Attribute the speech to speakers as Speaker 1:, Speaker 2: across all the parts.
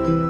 Speaker 1: Lock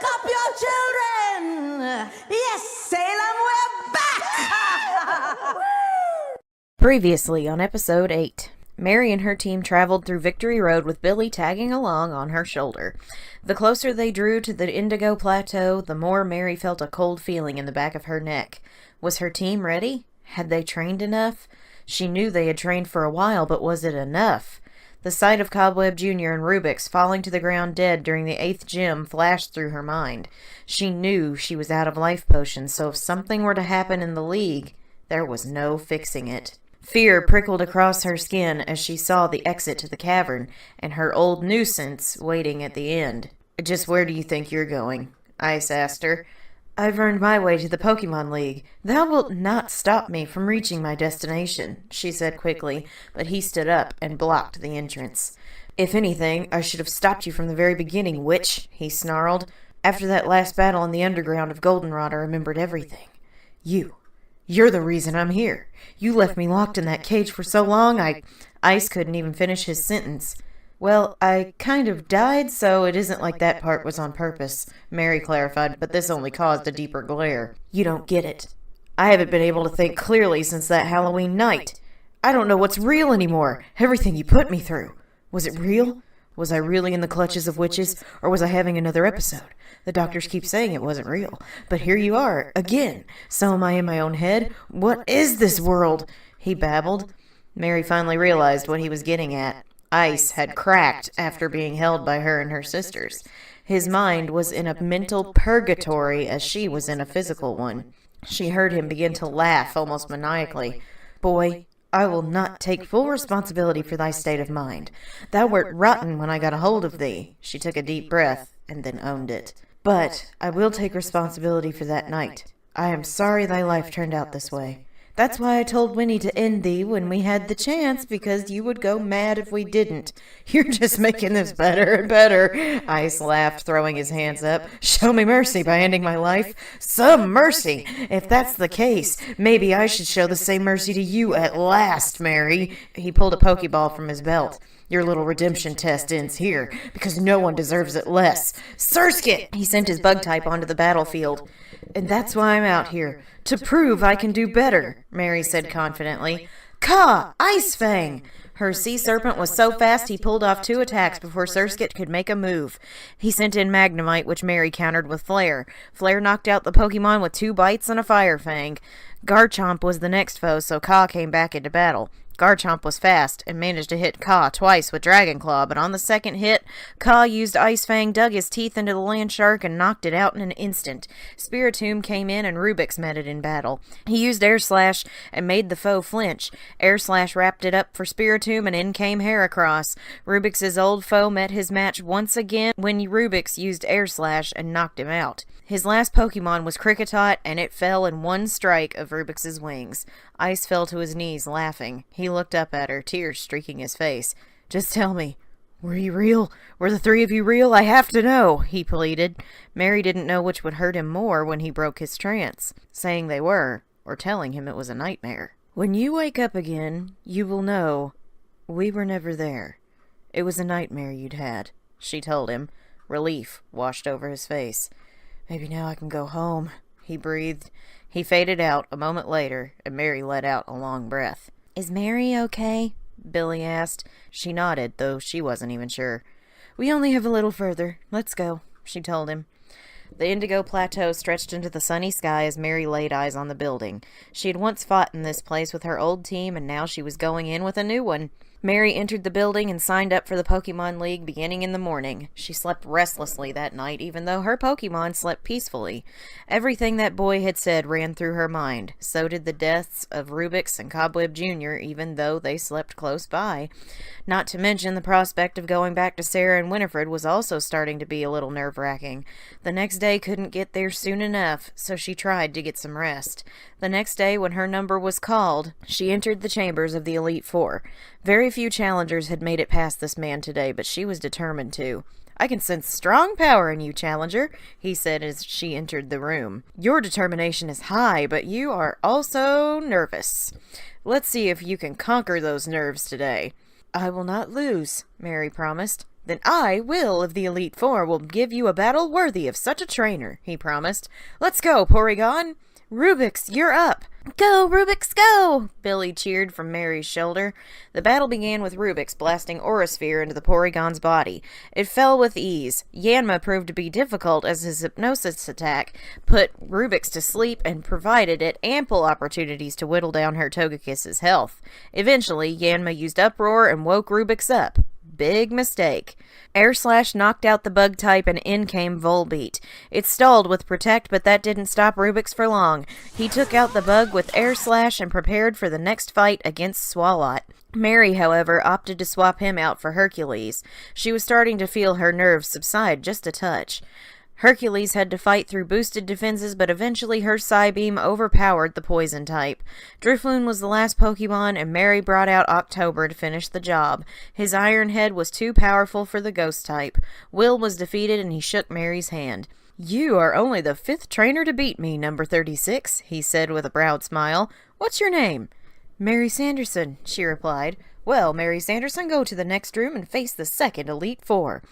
Speaker 1: up your children! Yes, Salem, we're back!
Speaker 2: Previously on episode 8, Mary and her team traveled through Victory Road with Billy tagging along on her shoulder. The closer they drew to the Indigo Plateau, the more Mary felt a cold feeling in the back of her neck. Was her team ready? Had they trained enough? She knew they had trained for a while, but was it enough? The sight of Cobweb Jr. and Rubix falling to the ground dead during the 8th gym flashed through her mind. She knew she was out of life potions, so if something were to happen in the League, there was no fixing it. Fear prickled across her skin as she saw the exit to the cavern, and her old nuisance waiting at the end. "Just where do you think you're going?" Ice asked her. "I've earned my way to the Pokemon League. Thou wilt not stop me from reaching my destination," she said quickly, but he stood up and blocked the entrance. "If anything, I should have stopped you from the very beginning, witch," he snarled. "After that last battle in the underground of Goldenrod, I remembered everything. You're the reason I'm here. You left me locked in that cage for so long, Ice couldn't even finish his sentence. "Well, I kind of died, so it isn't like that part was on purpose," Mary clarified, but this only caused a deeper glare. "You don't get it. I haven't been able to think clearly since that Halloween night. I don't know what's real anymore. Everything you put me through. Was it real? Was I really in the clutches of witches, or was I having another episode? The doctors keep saying it wasn't real, but here you are, again. So am I in my own head? What is this world?" he babbled. Mary finally realized what he was getting at. Ice had cracked after being held by her and her sisters. His mind was in a mental purgatory as she was in a physical one. She heard him begin to laugh almost maniacally. "Boy, I will not take full responsibility for thy state of mind. Thou wert rotten when I got a hold of thee." She took a deep breath and then owned it. "But I will take responsibility for that night. I am sorry thy life turned out this way. That's why I told Winnie to end thee when we had the chance, because you would go mad if we didn't. You're just making this better and better." Ice laughed, throwing his hands up. "Show me mercy by ending my life. Some mercy! If that's the case, maybe I should show the same mercy to you at last, Mary." He pulled a Pokeball from his belt. "Your little redemption test ends here, because no one deserves it less. Surskit!" He sent his bug type onto the battlefield. "And that's why I'm out here. To prove I can do better," Mary said confidently. "Caw! Ice Fang!" Her sea serpent was so fast he pulled off 2 attacks before Surskit could make a move. He sent in Magnemite, which Mary countered with Flare. Flare knocked out the Pokemon with 2 bites and a Fire Fang. Garchomp was the next foe, so Caw came back into battle. Garchomp was fast and managed to hit Caw twice with Dragon Claw, but on the second hit, Caw used Ice Fang, dug his teeth into the land shark, and knocked it out in an instant. Spiritomb came in and Rubix met it in battle. He used Air Slash and made the foe flinch. Air Slash wrapped it up for Spiritomb, and in came Heracross. Rubix's old foe met his match once again when Rubix used Air Slash and knocked him out. His last Pokemon was Kricketot, and it fell in one strike of Rubix's wings. Ice fell to his knees, laughing. He looked up at her, tears streaking his face. "Just tell me, were you real? Were the 3 of you real? I have to know," he pleaded. Mary didn't know which would hurt him more when he broke his trance, saying they were, or telling him it was a nightmare. "When you wake up again, you will know we were never there. It was a nightmare you'd had," she told him. Relief washed over his face. "Maybe now I can go home," he breathed. He faded out a moment later, and Mary let out a long breath. "Is Mary okay?" Billy asked. She nodded, though she wasn't even sure. "We only have a little further. Let's go," she told him. The Indigo Plateau stretched into the sunny sky as Mary laid eyes on the building. She had once fought in this place with her old team, and now she was going in with a new one. Mary entered the building and signed up for the Pokemon League beginning in the morning. She slept restlessly that night, even though her Pokemon slept peacefully. Everything that boy had said ran through her mind. So did the deaths of Rubix and Cobweb Jr., even though they slept close by. Not to mention the prospect of going back to Sarah and Winifred was also starting to be a little nerve-wracking. The next day couldn't get there soon enough, so she tried to get some rest. The next day, when her number was called, she entered the chambers of the Elite Four. Very few challengers had made it past this man today, but she was determined to. "I can sense strong power in you, Challenger," he said as she entered the room. "Your determination is high, but you are also nervous. Let's see if you can conquer those nerves today." "I will not lose," Mary promised. "Then I, Will of the Elite Four, will give you a battle worthy of such a trainer," he promised. "Let's go, Porygon! Rubix, you're up!" "Go, Rubix, go!" Billy cheered from Mary's shoulder. The battle began with Rubix blasting Aurasphere into the Porygon's body. It fell with ease. Yanma proved to be difficult as his hypnosis attack put Rubix to sleep and provided it ample opportunities to whittle down her Togekiss's health. Eventually, Yanma used Uproar and woke Rubix up. Big mistake. Air Slash knocked out the bug type and in came Volbeat. It stalled with Protect, but that didn't stop Rubix for long. He took out the bug with Air Slash and prepared for the next fight against Swalot. Mary, however, opted to swap him out for Hercules. She was starting to feel her nerves subside just a touch. Hercules had to fight through boosted defenses, but eventually her Psybeam overpowered the poison type. Drifloon was the last Pokemon, and Mary brought out October to finish the job. His Iron Head was too powerful for the ghost type. Will was defeated, and he shook Mary's hand. "You are only the 5th trainer to beat me, number 36, he said with a proud smile. "What's your name?" "Mary Sanderson," she replied. "Well, Mary Sanderson, go to the next room and face the second Elite Four."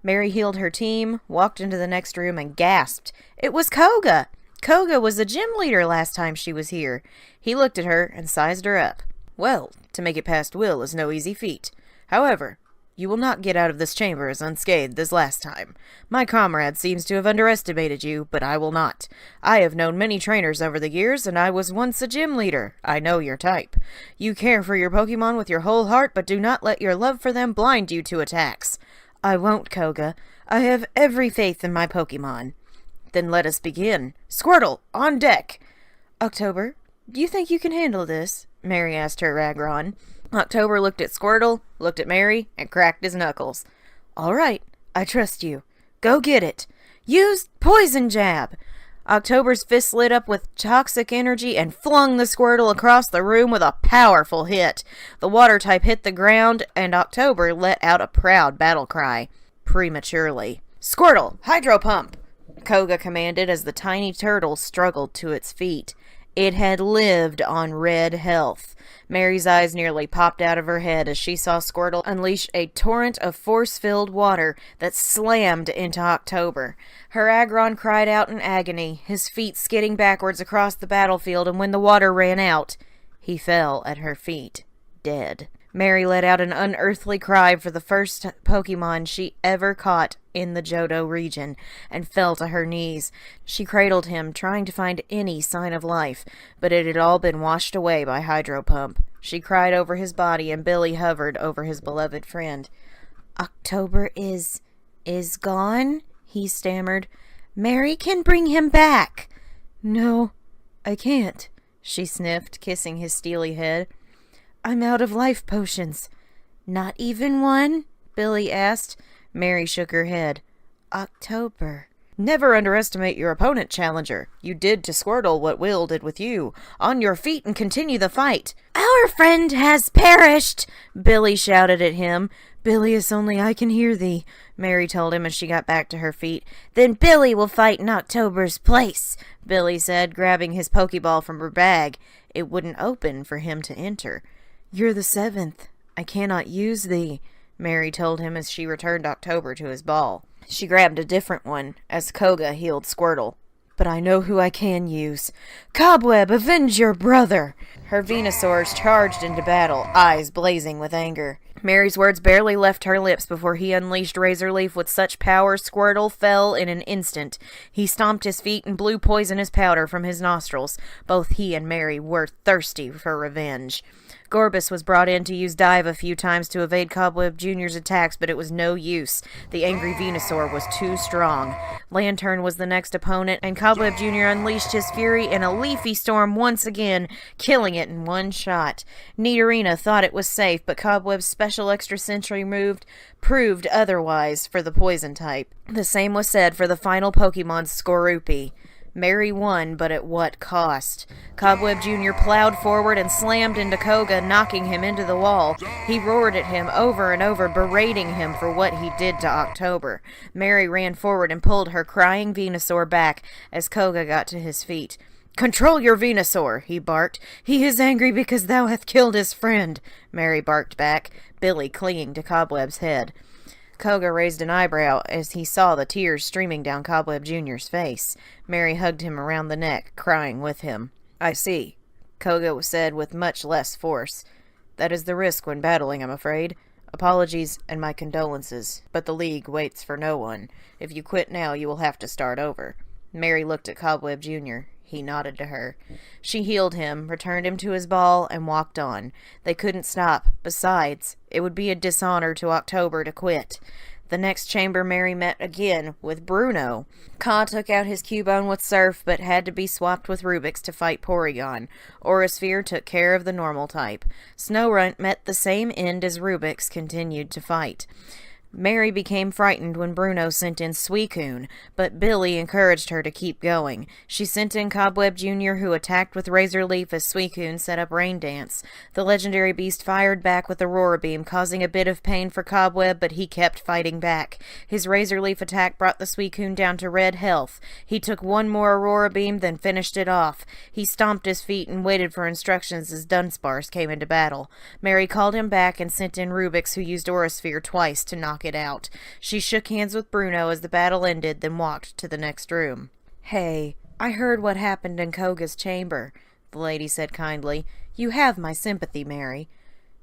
Speaker 2: Mary healed her team, walked into the next room, and gasped. It was Koga! Koga was the gym leader last time she was here. He looked at her and sized her up. "Well, to make it past Will is no easy feat. However, you will not get out of this chamber as unscathed as last time. My comrade seems to have underestimated you, but I will not. I have known many trainers over the years, and I was once a gym leader. I know your type. You care for your Pokemon with your whole heart, but do not let your love for them blind you to attacks." "I won't, Koga. I have every faith in my Pokemon." "Then let us begin. Squirtle, on deck!" "October, do you think you can handle this?" Mary asked her Ragron. October looked at Squirtle, looked at Mary, and cracked his knuckles. "All right, I trust you. Go get it. Use Poison Jab!" October's fist lit up with toxic energy and flung the Squirtle across the room with a powerful hit. The water type hit the ground, and October let out a proud battle cry. Prematurely. "Squirtle, Hydro Pump!" Koga commanded as the tiny turtle struggled to its feet. It had lived on red health. Mary's eyes nearly popped out of her head as she saw Squirtle unleash a torrent of force-filled water that slammed into October. Her Aggron cried out in agony, his feet skidding backwards across the battlefield, and when the water ran out, he fell at her feet, dead. Mary let out an unearthly cry for the first Pokemon she ever caught in the Johto region, and fell to her knees. She cradled him, trying to find any sign of life, but it had all been washed away by Hydro Pump. She cried over his body, and Billy hovered over his beloved friend. "October is gone?" he stammered. "Mary can bring him back." "No, I can't," she sniffed, kissing his steely head. "I'm out of life potions." "Not even one?" Billy asked. Mary shook her head. "October." "Never underestimate your opponent, Challenger. You did to Squirtle what Will did with you. On your feet and continue the fight." "Our friend has perished!" Billy shouted at him. "Billy, only I can hear thee," Mary told him as she got back to her feet. "Then Billy will fight in October's place," Billy said, grabbing his Pokeball from her bag. It wouldn't open for him to enter. "You're the 7th. I cannot use thee," Mary told him as she returned October to his ball. She grabbed a different one as Koga healed Squirtle. "But I know who I can use. Cobweb, avenge your brother!" Her Venusaurs charged into battle, eyes blazing with anger. Mary's words barely left her lips before he unleashed Razor Leaf with such power Squirtle fell in an instant. He stomped his feet and blew poisonous powder from his nostrils. Both he and Mary were thirsty for revenge. Gorbis was brought in to use dive a few times to evade Cobweb Jr.'s attacks, but it was no use. The angry Venusaur was too strong. Lantern was the next opponent, and Cobweb Jr. unleashed his fury in a leafy storm once again, killing it in one shot. Nidorina thought it was safe, but Cobweb's special extrasensory move proved otherwise for the poison type. The same was said for the final Pokemon, Skorupi. Mary won, but at what cost? Cobweb Jr. plowed forward and slammed into Koga, knocking him into the wall. He roared at him over and over, berating him for what he did to October. Mary ran forward and pulled her crying Venusaur back as Koga got to his feet. "Control your Venusaur," he barked. "He is angry because thou hast killed his friend," Mary barked back, Billy clinging to Cobweb's head. Koga raised an eyebrow as he saw the tears streaming down Cobweb Jr.'s face. Mary hugged him around the neck, crying with him. "I see," Koga said with much less force. "That is the risk when battling, I'm afraid. Apologies and my condolences, but the League waits for no one. If you quit now, you will have to start over." Mary looked at Cobweb Jr. He nodded to her. She healed him, returned him to his ball, and walked on. They couldn't stop. Besides, it would be a dishonor to October to quit. The next chamber Mary met again with Bruno. Ka took out his Cubone with Surf, but had to be swapped with Rubik's to fight Porygon. Aurasphere took care of the normal type. Snorunt met the same end as Rubik's continued to fight. Mary became frightened when Bruno sent in Suicune, but Billy encouraged her to keep going. She sent in Cobweb Jr., who attacked with Razor Leaf as Suicune set up Rain Dance. The legendary beast fired back with Aurora Beam, causing a bit of pain for Cobweb, but he kept fighting back. His Razor Leaf attack brought the Suicune down to red health. He took one more Aurora Beam, then finished it off. He stomped his feet and waited for instructions as Dunsparce came into battle. Mary called him back and sent in Rubik's, who used Aurasphere twice to knock it out. She shook hands with Bruno as the battle ended, then walked to the next room. "Hey, I heard what happened in Koga's chamber," the lady said kindly. "You have my sympathy, Mary."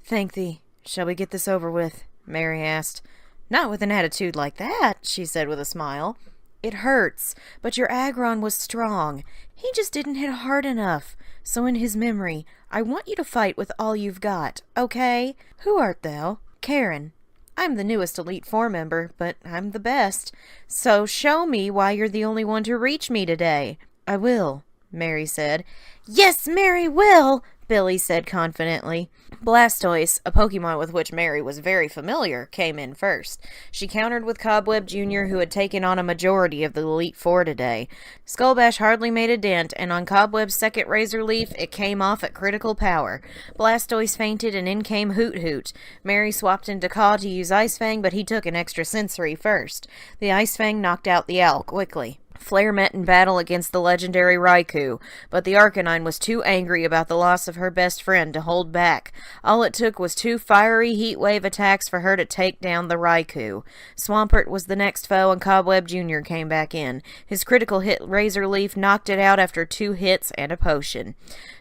Speaker 2: "Thank thee. Shall we get this over with?" Mary asked. "Not with an attitude like that," she said with a smile. "It hurts, but your Aggron was strong. He just didn't hit hard enough. So in his memory, I want you to fight with all you've got, okay? Who art thou?" "Karen. I'm the newest Elite Four member, but I'm the best. So show me why you're the only one to reach me today." "I will," Mary said. "Yes, Mary will," Billy said confidently. Blastoise, a Pokemon with which Mary was very familiar, came in first. She countered with Cobweb Jr., who had taken on a majority of the Elite Four today. Skullbash hardly made a dent, and on Cobweb's second Razor Leaf, it came off at critical power. Blastoise fainted, and in came Hoot Hoot. Mary swapped into Caw to use Ice Fang, but he took an extra sensory first. The Ice Fang knocked out the owl quickly. Flare met in battle against the legendary Raikou, but the Arcanine was too angry about the loss of her best friend to hold back. All it took was 2 fiery heat wave attacks for her to take down the Raikou. Swampert was the next foe, and Cobweb Jr. came back in. His critical hit Razor Leaf knocked it out after 2 hits and a potion.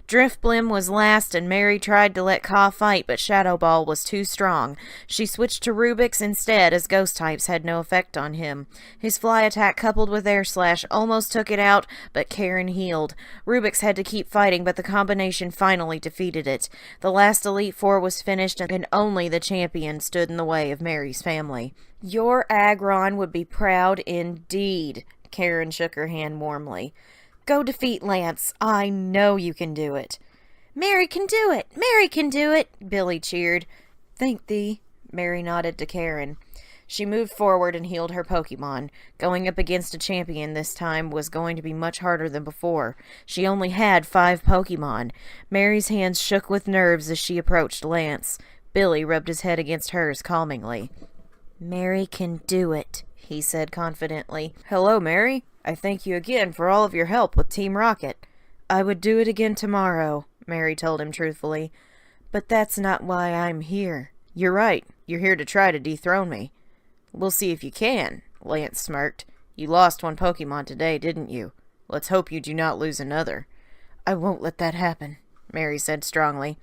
Speaker 2: Drifblim was last, and Mary tried to let Ka fight, but Shadow Ball was too strong. She switched to Rubik's instead, as Ghost types had no effect on him. His Fly attack coupled with Air Slash almost took it out, but Karen healed. Rubik's had to keep fighting, but the combination finally defeated it. The last Elite Four was finished, and only the champion stood in the way of Mary's family. "Your Aggron would be proud indeed," Karen shook her hand warmly. "Go defeat Lance. I know you can do it." "Mary can do it! Mary can do it!" Billy cheered. "Thank thee," Mary nodded to Karen. She moved forward and healed her Pokemon. Going up against a champion this time was going to be much harder than before. She only had 5 Pokemon. Mary's hands shook with nerves as she approached Lance. Billy rubbed his head against hers calmingly. "Mary can do it," he said confidently. "Hello, Mary. I thank you again for all of your help with Team Rocket." "I would do it again tomorrow," Mary told him truthfully. "But that's not why I'm here." "You're right. You're here to try to dethrone me." "We'll see if you can," Lance smirked. "You lost 1 Pokemon today, didn't you? Let's hope you do not lose another." "I won't let that happen," Mary said strongly.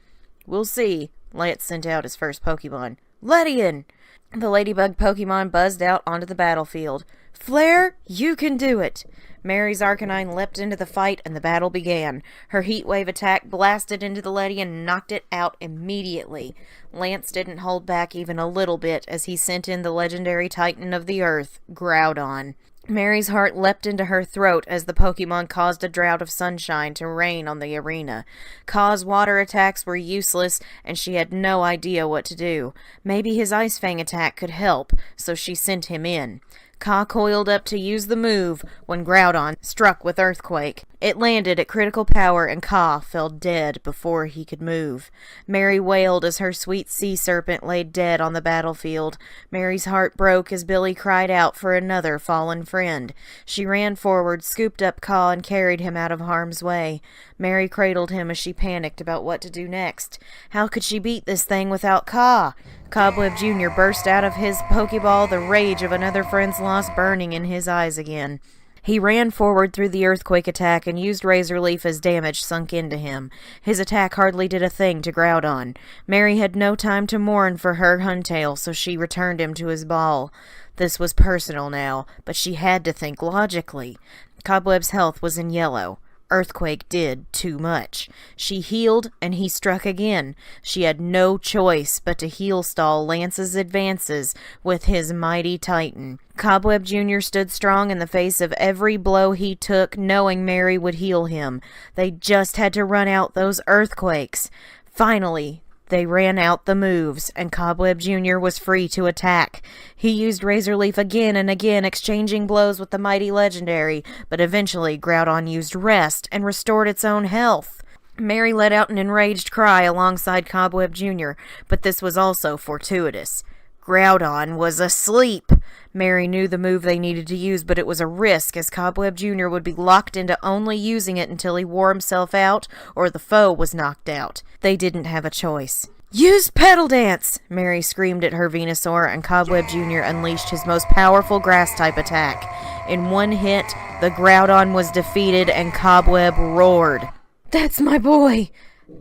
Speaker 2: "We'll see." Lance sent out his first Pokemon. "Ledian!" The Ladybug Pokemon buzzed out onto the battlefield. Flare, you can do it! Mary's Arcanine leapt into the fight, and the battle began. Her heat wave attack blasted into the Ledi and knocked it out immediately. Lance didn't hold back even a little bit as he sent in the legendary Titan of the Earth, Groudon. Mary's heart leapt into her throat as the Pokemon caused a drought of sunshine to rain on the arena. Kaa's water attacks were useless, and she had no idea what to do. Maybe his Ice Fang attack could help, so she sent him in. Kaa coiled up to use the move when Groudon struck with Earthquake. It landed at critical power and Kaa fell dead before he could move. Mary wailed as her sweet sea serpent lay dead on the battlefield. Mary's heart broke as Billy cried out for another fallen friend. She ran forward, scooped up Kaa, and carried him out of harm's way. Mary cradled him as she panicked about what to do next. How could she beat this thing without Kaa? Cobweb Jr. burst out of his Pokeball, the rage of another friend's loss burning in his eyes again. He ran forward through the Earthquake attack and used Razor Leaf as damage sunk into him. His attack hardly did a thing to Groudon. Mary had no time to mourn for her Huntail, so she returned him to his ball. This was personal now, but she had to think logically. Cobweb's health was in yellow. Earthquake did too much. She healed, and he struck again. She had no choice but to heel stall Lance's advances with his mighty Titan. Cobweb Jr. stood strong in the face of every blow he took, knowing Mary would heal him. They just had to run out those earthquakes. Finally, they ran out the moves, and Cobweb Jr. was free to attack. He used Razor Leaf again and again, exchanging blows with the mighty legendary, but eventually Groudon used Rest and restored its own health. Mary let out an enraged cry alongside Cobweb Jr., but this was also fortuitous. Groudon was asleep. Mary knew the move they needed to use, but it was a risk, as Cobweb Jr. would be locked into only using it until he wore himself out or the foe was knocked out. They didn't have a choice. "Use Petal Dance!" Mary screamed at her Venusaur, and Cobweb Jr. unleashed his most powerful Grass-type attack. In one hit, the Groudon was defeated, and Cobweb roared. "That's my boy!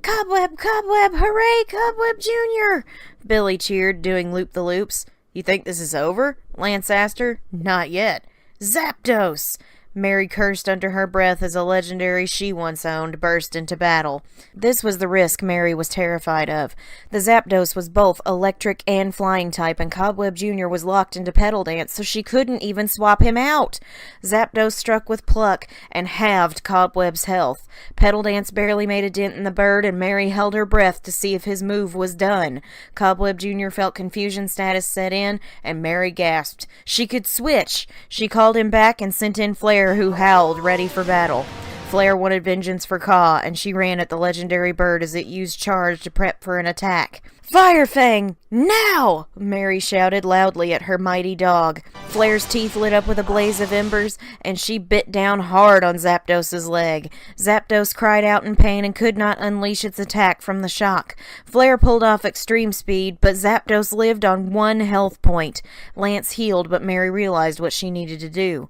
Speaker 2: Cobweb, Cobweb, hooray, Cobweb Jr.!" Billy cheered, doing loop-the-loops. "You think this is over?" Lance asked her. "Not yet." "Zapdos!" Mary cursed under her breath as a legendary she once owned burst into battle. This was the risk Mary was terrified of. The Zapdos was both electric and flying type, and Cobweb Jr. was locked into Petal Dance, so she couldn't even swap him out. Zapdos struck with pluck and halved Cobweb's health. Petal Dance barely made a dent in the bird, and Mary held her breath to see if his move was done. Cobweb Jr. felt confusion status set in, and Mary gasped. She could switch! She called him back and sent in Flare, who howled, ready for battle. Flare wanted vengeance for Kaa, and she ran at the legendary bird as it used Charge to prep for an attack. "Fire Fang! Now!" Mary shouted loudly at her mighty dog. Flare's teeth lit up with a blaze of embers, and she bit down hard on Zapdos's leg. Zapdos cried out in pain and could not unleash its attack from the shock. Flare pulled off extreme speed, but Zapdos lived on 1 health point. Lance healed, but Mary realized what she needed to do.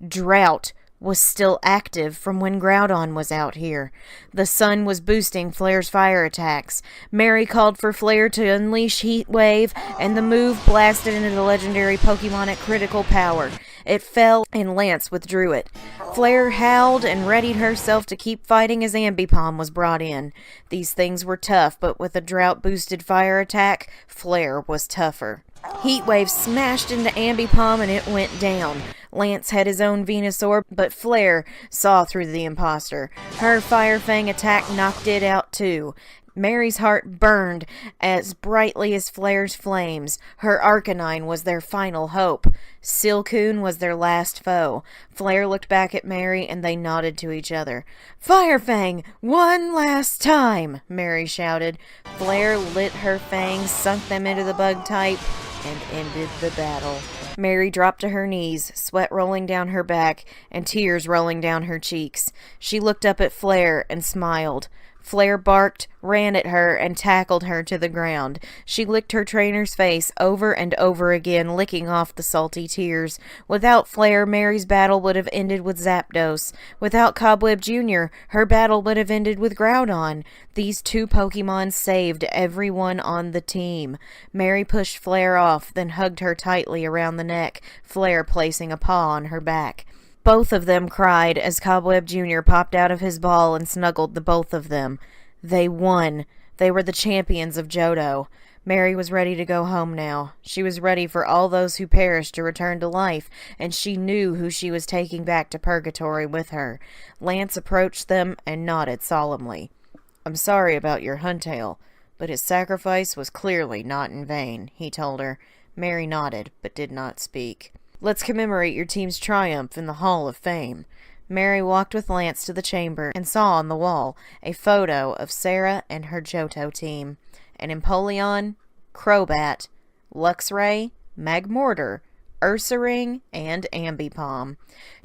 Speaker 2: Drought was still active from when Groudon was out here. The sun was boosting Flare's fire attacks. Mary called for Flare to unleash Heat Wave, and the move blasted into the legendary Pokemon at critical power. It fell, and Lance withdrew it. Flare howled and readied herself to keep fighting as Ambipom was brought in. These things were tough, but with a drought-boosted fire attack, Flare was tougher. Heat Wave smashed into Ambipom and it went down. Lance had his own Venusaur, but Flare saw through the imposter. Her Fire Fang attack knocked it out too. Mary's heart burned as brightly as Flare's flames. Her Arcanine was their final hope. Silcoon was their last foe. Flare looked back at Mary and they nodded to each other. "Fire Fang! One last time!" Mary shouted. Flare lit her fangs, sunk them into the bug type, and ended the battle. Mary dropped to her knees, sweat rolling down her back and tears rolling down her cheeks. She looked up at Flare and smiled. Flair barked, ran at her, and tackled her to the ground. She licked her trainer's face over and over again, licking off the salty tears. Without Flair, Mary's battle would have ended with Zapdos. Without Cobweb Jr., her battle would have ended with Groudon. These two Pokemon saved everyone on the team. Mary pushed Flair off, then hugged her tightly around the neck, Flair placing a paw on her back. Both of them cried as Cobweb Jr. popped out of his ball and snuggled the both of them. They won. They were the champions of Johto. Mary was ready to go home now. She was ready for all those who perished to return to life, and she knew who she was taking back to Purgatory with her. Lance approached them and nodded solemnly. "I'm sorry about your Huntail, but his sacrifice was clearly not in vain," he told her. Mary nodded, but did not speak. "Let's commemorate your team's triumph in the Hall of Fame." Mary walked with Lance to the chamber and saw on the wall a photo of Sarah and her Johto team. An Empoleon, Crobat, Luxray, Magmortar, Ursaring, and Ambipom.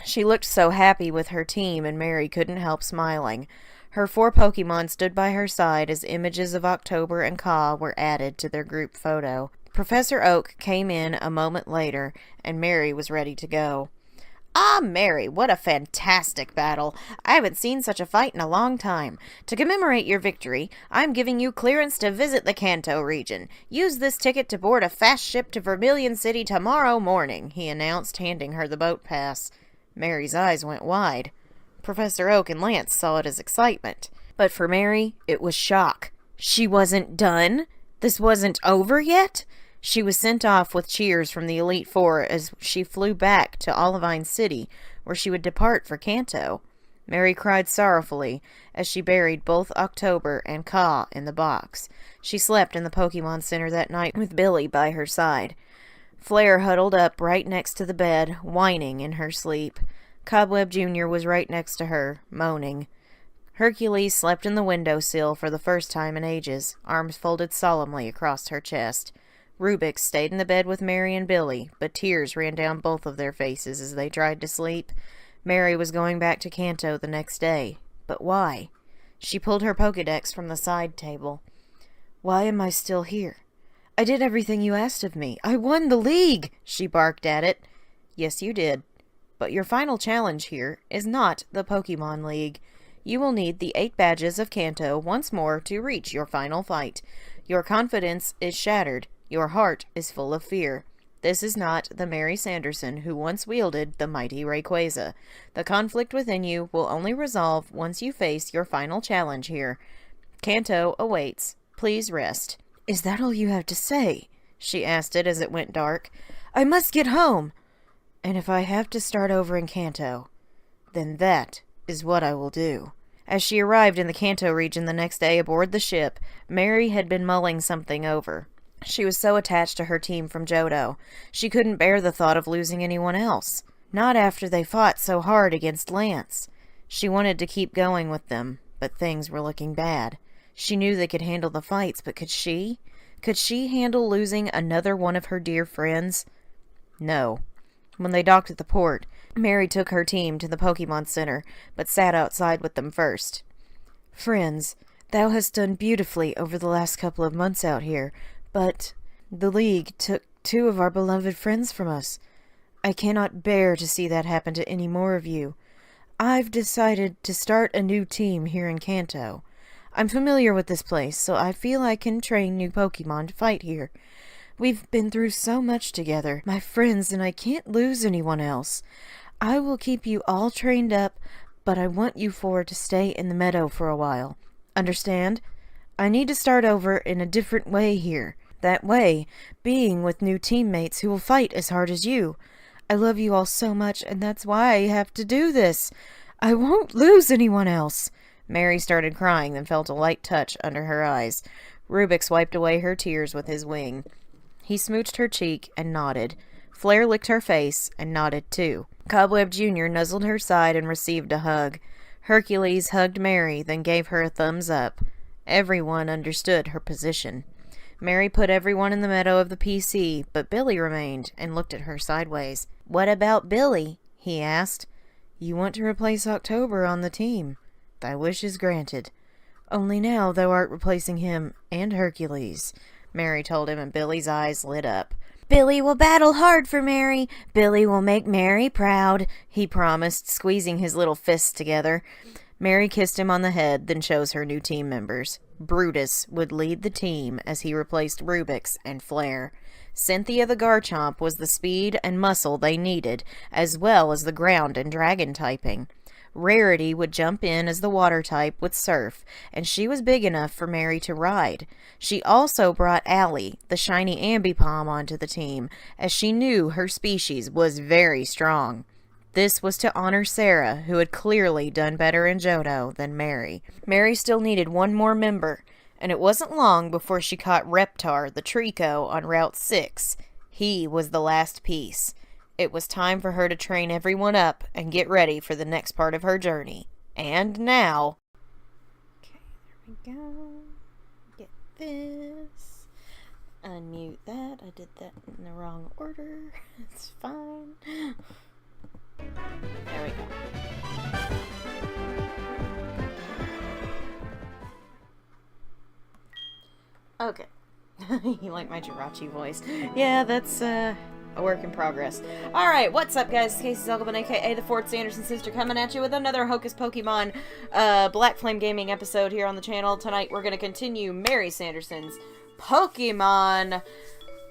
Speaker 2: She looked so happy with her team, and Mary couldn't help smiling. Her 4 Pokemon stood by her side as images of October and Ka were added to their group photo. Professor Oak came in a moment later, and Mary was ready to go. "Ah, Mary, what a fantastic battle! I haven't seen such a fight in a long time. To commemorate your victory, I'm giving you clearance to visit the Kanto region. Use this ticket to board a fast ship to Vermilion City tomorrow morning," he announced, handing her the boat pass. Mary's eyes went wide. Professor Oak and Lance saw it as excitement. But for Mary, it was shock. She wasn't done? This wasn't over yet? She was sent off with cheers from the Elite Four as she flew back to Olivine City, where she would depart for Kanto. Mary cried sorrowfully as she buried both October and Ka in the box. She slept in the Pokemon Center that night with Billy by her side. Flair huddled up right next to the bed, whining in her sleep. Cobweb Jr. was right next to her, moaning. Hercules slept in the windowsill for the first time in ages, arms folded solemnly across her chest. Rubik stayed in the bed with Mary and Billy, but tears ran down both of their faces as they tried to sleep. Mary was going back to Kanto the next day. But why? She pulled her Pokédex from the side table. "Why am I still here? I did everything you asked of me. I won the league!" she barked at it. "Yes, you did. But your final challenge here is not the Pokemon League. You will need the 8 badges of Kanto once more to reach your final fight. Your confidence is shattered. Your heart is full of fear. This is not the Mary Sanderson who once wielded the mighty Rayquaza. The conflict within you will only resolve once you face your final challenge here. Kanto awaits. Please rest." "Is that all you have to say?" she asked it as it went dark. "I must get home. And if I have to start over in Kanto, then that is what I will do." As she arrived in the Kanto region the next day aboard the ship, Mary had been mulling something over. She was so attached to her team from Johto. She couldn't bear the thought of losing anyone else. Not after they fought so hard against Lance. She wanted to keep going with them, but things were looking bad. She knew they could handle the fights, but could she? Could she handle losing another one of her dear friends? No. When they docked at the port, Mary took her team to the Pokemon Center, but sat outside with them first. "Friends, thou hast done beautifully over the last couple of months out here, but the League took 2 of our beloved friends from us. I cannot bear to see that happen to any more of you. I've decided to start a new team here in Kanto. I'm familiar with this place, so I feel I can train new Pokemon to fight here. We've been through so much together, my friends, and I can't lose anyone else. I will keep you all trained up, but I want you 4 to stay in the meadow for a while. Understand? I need to start over in a different way here. That way being with new teammates who will fight as hard as you. I love you all so much, and that's why I have to do this. I won't lose anyone else." Mary started crying, then felt a light touch under her eyes. Rubik wiped away her tears with his wing. He smooched her cheek and nodded. Flair licked her face and nodded too. Cobweb Jr. nuzzled her side and received a hug. Hercules hugged Mary, then gave her a thumbs up. Everyone understood her position. Mary put everyone in the meadow of the PC, but Billy remained and looked at her sideways. "What about Billy?" he asked. "You want to replace October on the team. Thy wish is granted. Only now thou art replacing him and Hercules, Mary told him, and Billy's eyes lit up. Billy will battle hard for Mary. Billy will make Mary proud, he promised, squeezing his little fists together. Mary kissed him on the head, then chose her new team members. Brutus would lead the team as he replaced Rubix and Flare. Cynthia the Garchomp was the speed and muscle they needed, as well as the ground and dragon typing. Rarity would jump in as the water type with Surf, and she was big enough for Mary to ride. She also brought Allie, the shiny Ambipom, onto the team, as she knew her species was very strong. This was to honor Sarah, who had clearly done better in Johto than Mary. Mary still needed one more member, and it wasn't long before she caught Reptar, the Trico, on Route 6. He was the last piece. It was time for her to train everyone up and get ready for the next part of her journey. And now... Okay, there we go. Get this. Unmute that. I did that in the wrong order. It's fine. There we go. Okay. You like my Jirachi voice? Yeah, that's a work in progress. Alright, what's up, guys? It's Casey Zuckelman, aka the Fort Sanderson sister, coming at you with another Hocus Pokemon Black Flame Gaming episode here on the channel. Tonight, we're going to continue Mary Sanderson's Pokemon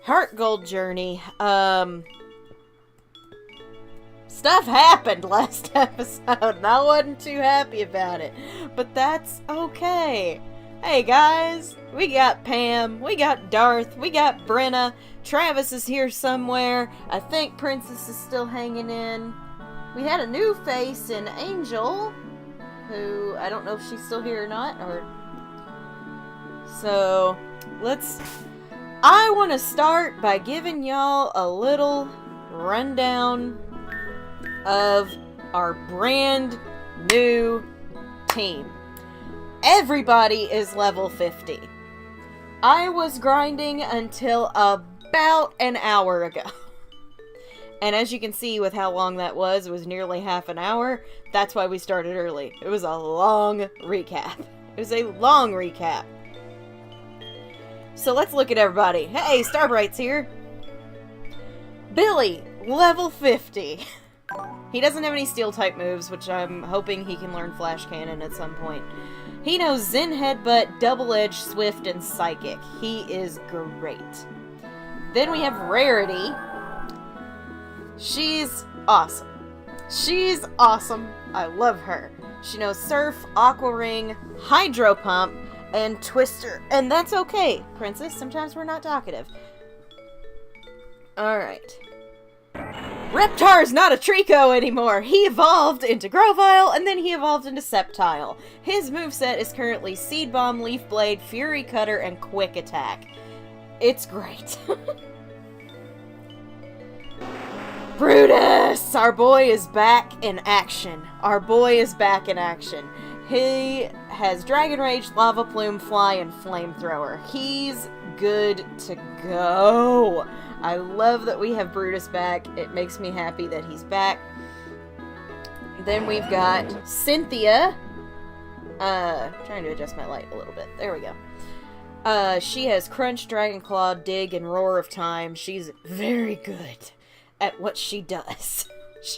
Speaker 2: HeartGold journey. Stuff happened last episode, and I wasn't too happy about it. But that's okay. Hey guys, we got Pam, we got Darth, we got Brenna, Travis is here somewhere, I think Princess is still hanging in. We had a new face in Angel, who, I don't know if she's still here or not, So, I want to start by giving y'all a little rundown of our brand new team. Everybody is level 50. I was grinding until about an hour ago. And as you can see with how long that was, it was nearly half an hour. That's why we started early. It was a long recap. It was a long recap. So let's look at everybody. Hey, Starbright's here. Billy, level 50. He doesn't have any steel type moves, which I'm hoping he can learn Flash Cannon at some point. He knows Zen Headbutt, Double Edge, Swift, and Psychic. He is great. Then we have Rarity. She's awesome. She's awesome. I love her. She knows Surf, Aqua Ring, Hydro Pump, and Twister. And that's okay, Princess. Sometimes we're not talkative. Alright. Reptar's not a Trico anymore. He evolved into Grovyle, and then he evolved into Sceptile. His moveset is currently Seed Bomb, Leaf Blade, Fury Cutter, and Quick Attack. It's great. Brutus! Our boy is back in action. Our boy is back in action. He has Dragon Rage, Lava Plume, Fly, and Flamethrower. He's good to go. I love that we have Brutus back. It makes me happy that he's back. Then we've got Cynthia. Trying to adjust my light a little bit. There we go. She has Crunch, Dragon Claw, Dig, and Roar of Time. She's very good at what she does.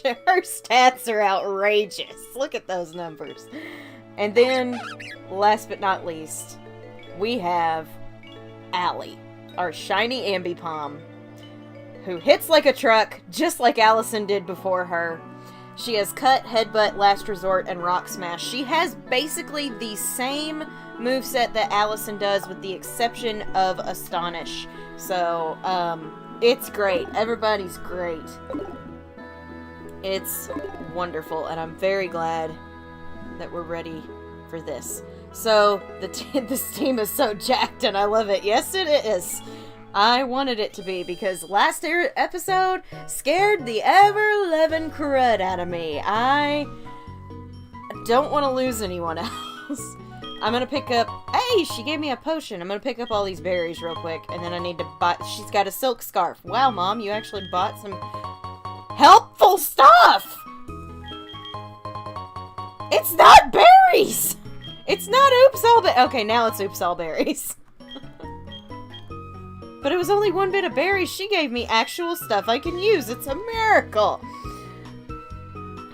Speaker 2: Her stats are outrageous. Look at those numbers. And then, last but not least, we have Allie, our shiny Ambipom, who hits like a truck, just like Allison did before her. She has Cut, Headbutt, Last Resort, and Rock Smash. She has basically the same moveset that Allison does, with the exception of Astonish. So, it's great. Everybody's great. It's wonderful, and I'm very glad that we're ready for this. So, this team is so jacked, and I love it. Yes, it is. I wanted it to be, because last episode scared the ever-living crud out of me. I don't want to lose anyone else. I'm gonna pick up... Hey, she gave me a potion. I'm gonna pick up all these berries real quick, and then I need to buy... She's got a silk scarf. Wow, Mom, you actually bought some helpful stuff! It's not berries! It's not oops all okay, now it's oops all berries. But it was only one bit of berries. She gave me actual stuff I can use. It's a miracle.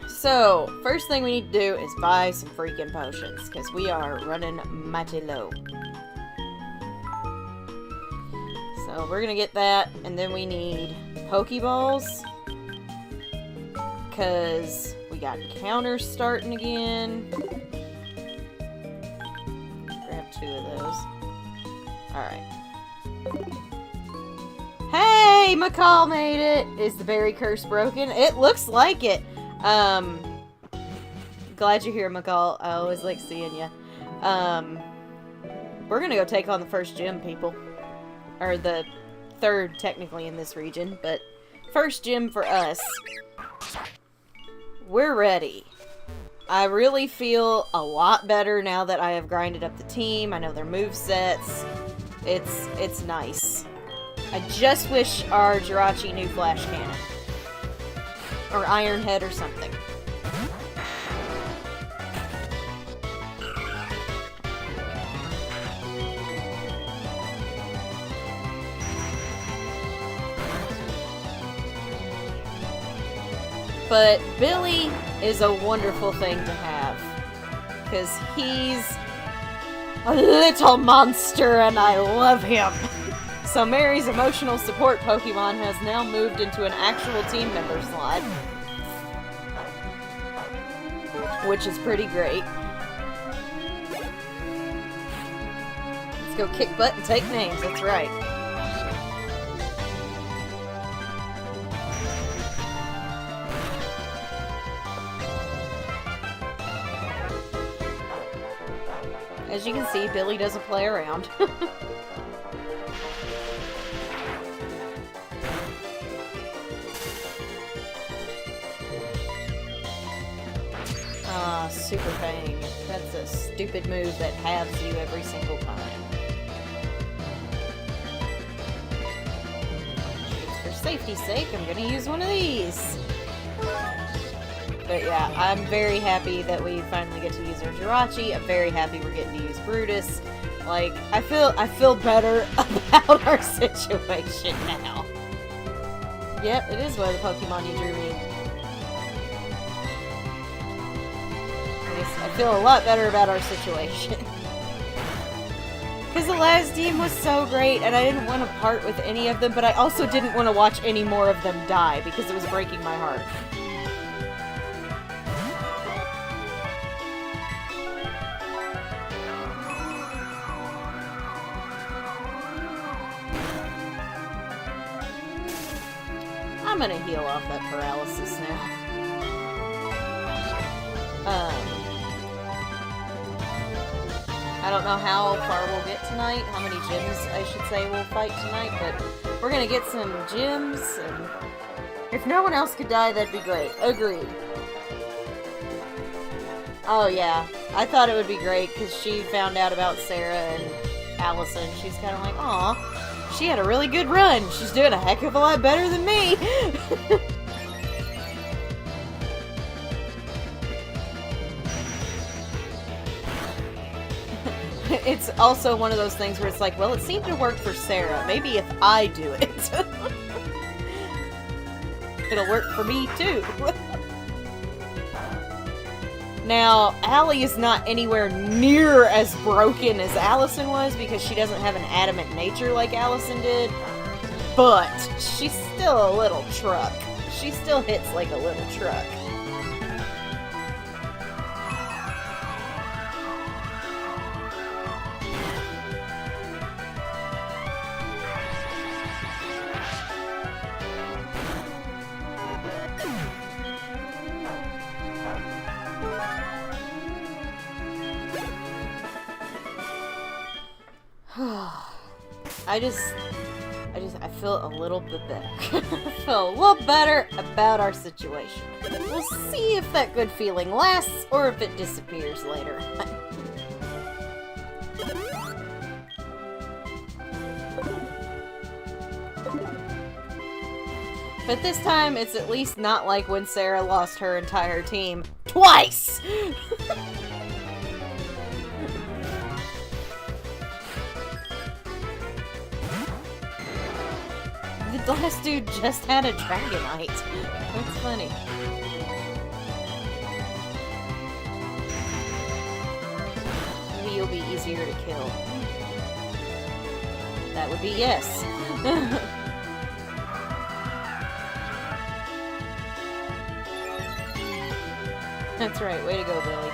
Speaker 2: So, first thing we need to do is buy some freaking potions, because we are running mighty low. So, we're gonna get that, and then we need Pokeballs, because we got counters starting again. Grab 2 of those. Alright. Hey! McCall made it! Is the berry curse broken? It looks like it! Glad you're here, McCall. I always like seeing you. We're gonna go take on the first gym, people. Or the 3rd, technically, in this region, but first gym for us. We're ready. I really feel a lot better now that I have grinded up the team. I know their movesets. It's nice. I just wish our Jirachi knew Flash Cannon. Or Iron Head or something. But Billy is a wonderful thing to have. Because he's a little monster and I love him. So Mary's emotional support Pokemon has now moved into an actual team member slot. Which is pretty great. Let's go kick butt and take names, that's right. As you can see, Billy doesn't play around. Ah, Super Fang. That's a stupid move that halves you every single time. Just for safety's sake, I'm gonna use one of these. But yeah, I'm very happy that we finally get to use our Jirachi. I'm very happy we're getting to use Brutus. Like, I feel better about our situation now. Yep, it is one of the Pokemon you drew me. I feel a lot better about our situation. Because the last team was so great, and I didn't want to part with any of them, but I also didn't want to watch any more of them die, because it was breaking my heart. I'm gonna heal off that paralysis now. I don't know how far we'll get tonight, how many gyms I should say we'll fight tonight, but we're gonna get some gyms, and if no one else could die, that'd be great. Agreed. Oh yeah, I thought it would be great, because she found out about Sarah and Allison. She's kind of like, aw, she had a really good run. She's doing a heck of a lot better than me. It's also one of those things where it's like, well, it seemed to work for Sarah. Maybe if I do it, it'll work for me too. Now, Allie is not anywhere near as broken as Allison was because she doesn't have an adamant nature like Allison did. But she's still a little truck. She still hits like a little truck. I feel a little bit better. I feel a little better about our situation. We'll see if that good feeling lasts or if it disappears later. But this time, it's at least not like when Sarah lost her entire team twice! last dude just had a Dragonite. That's funny. Maybe you'll be easier to kill. That would be yes. That's right. Way to go, Billy.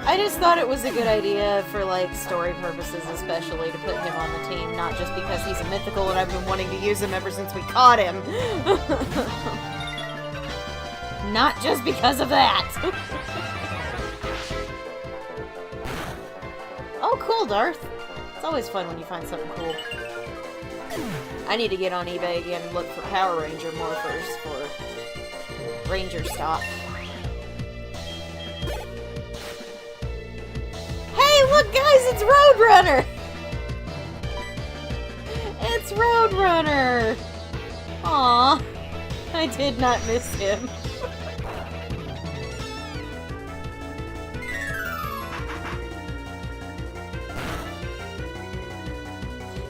Speaker 2: I just thought it was a good idea for, like, story purposes especially to put him on the team, not just because he's a mythical and I've been wanting to use him ever since we caught him. Not just because of that. Oh, cool, Darth. It's always fun when you find something cool. I need to get on eBay again and look for Power Ranger morphers for Ranger stock. Hey, look, guys, it's Roadrunner! It's Roadrunner! Aw, I did not miss him.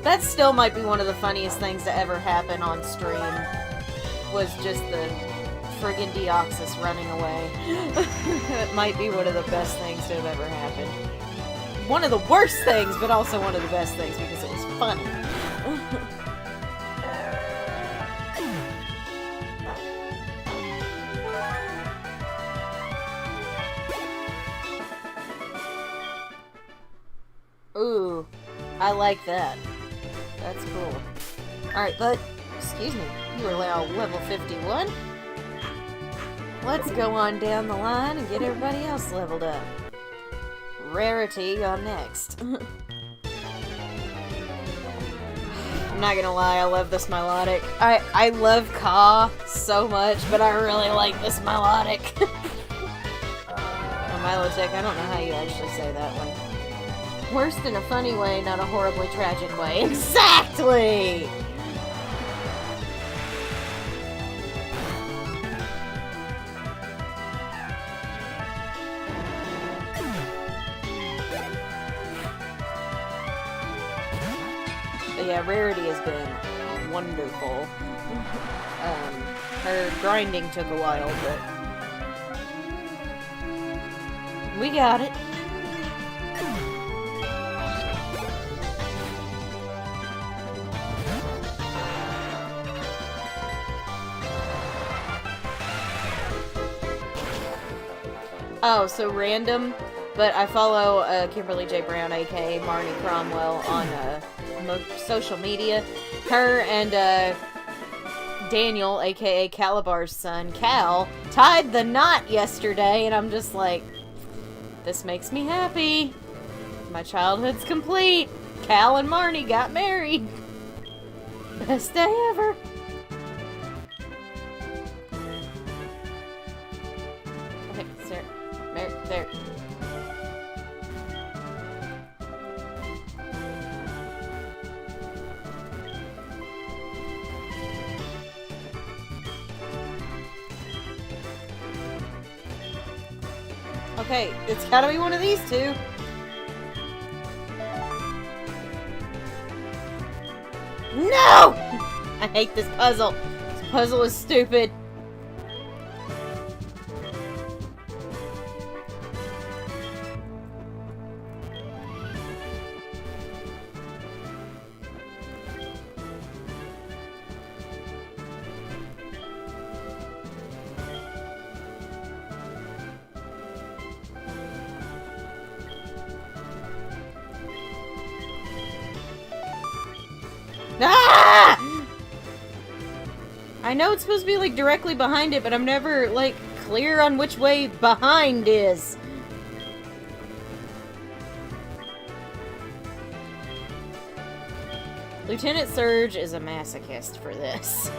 Speaker 2: That still might be one of the funniest things to ever happen on stream, was just the friggin' Deoxys running away. It might be one of the best things to have ever happened. One of the worst things, but also one of the best things because it was funny. Ooh, I like that. That's cool. Alright, but, excuse me, you are now level 51. Let's go on down the line and get everybody else leveled up. Rarity on next. I'm not gonna lie, I love this melodic. I love Ka so much, but I really like this melodic. Or Milotech, I don't know how you actually say that one. Worst in a funny way, not a horribly tragic way. Exactly! But yeah, Rarity has been wonderful. Her grinding took a while, but we got it. Oh, so random, but I follow Kimberly J. Brown, aka Marnie Cromwell, on social media. Her and Daniel, aka Calabar's son, Cal, tied the knot yesterday, and I'm just like, this makes me happy. My childhood's complete. Cal and Marnie got married. Best day ever. Okay, Sarah. There. Okay, it's gotta be one of these two. No! I hate this puzzle. This puzzle is stupid. Ah! I know it's supposed to be, like, directly behind it, but I'm never, like, clear on which way behind is. Lieutenant Surge is a masochist for this.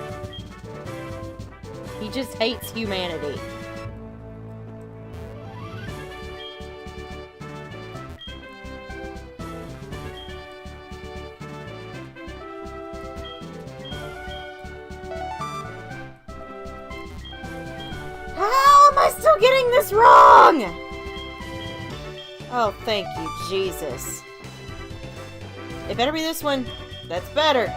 Speaker 2: He just hates humanity. How am I still getting this wrong? Oh, thank you, Jesus. It better be this one. That's better.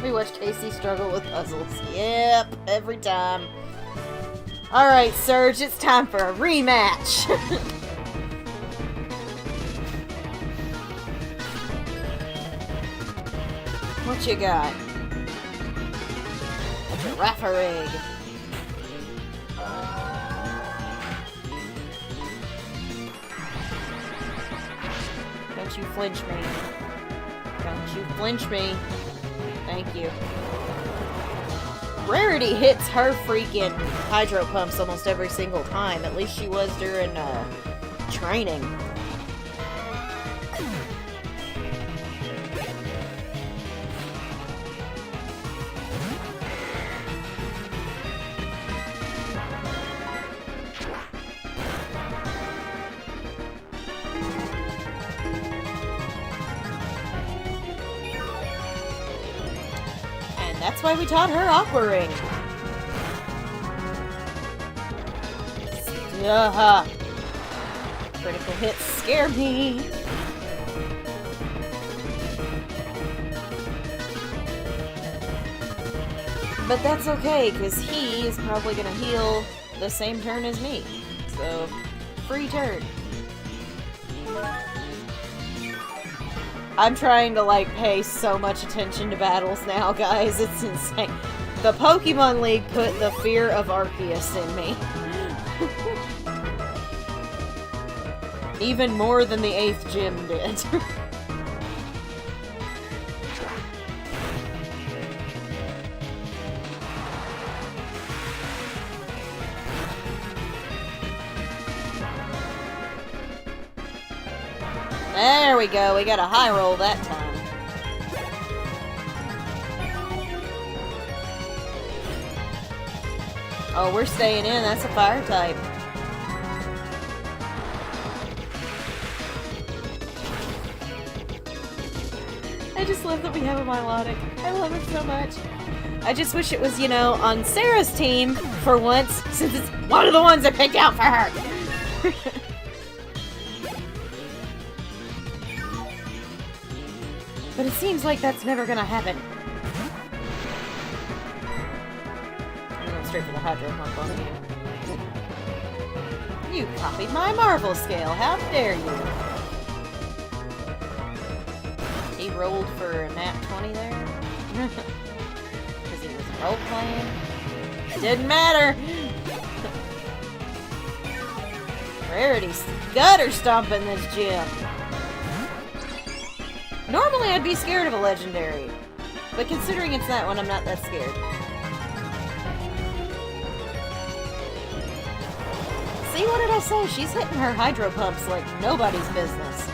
Speaker 2: We watch Casey struggle with puzzles. Yep, every time. Alright, Surge, it's time for a rematch. What you got? A giraffe rig. Don't you flinch me. Don't you flinch me. Thank you. Rarity hits her freaking hydro pumps almost every single time. At least she was during training. That's why we taught her Aqua Ring. Critical hits scare me. But that's okay, because he is probably going to heal the same turn as me. So, free turn. I'm trying to, like, pay so much attention to battles now, guys. It's insane. The Pokemon League put the fear of Arceus in me. Even more than the 8th gym did. There we go, we got a high roll that time. Oh, we're staying in, that's a fire type. I just love that we have a Milotic. I love it so much. I just wish it was, you know, on Sarah's team for once, since it's one of the ones I picked out for her. But it seems like that's never gonna happen. I'm going straight for the Hydro Pump on you. You copied my Marvel scale, how dare you? He rolled for a nat 20 there? Because he was role-playing? Didn't matter! Rarity's gutter stomping this gym. Normally I'd be scared of a legendary, but considering it's that one, I'm not that scared. See, what did I say? She's hitting her hydro pumps like nobody's business.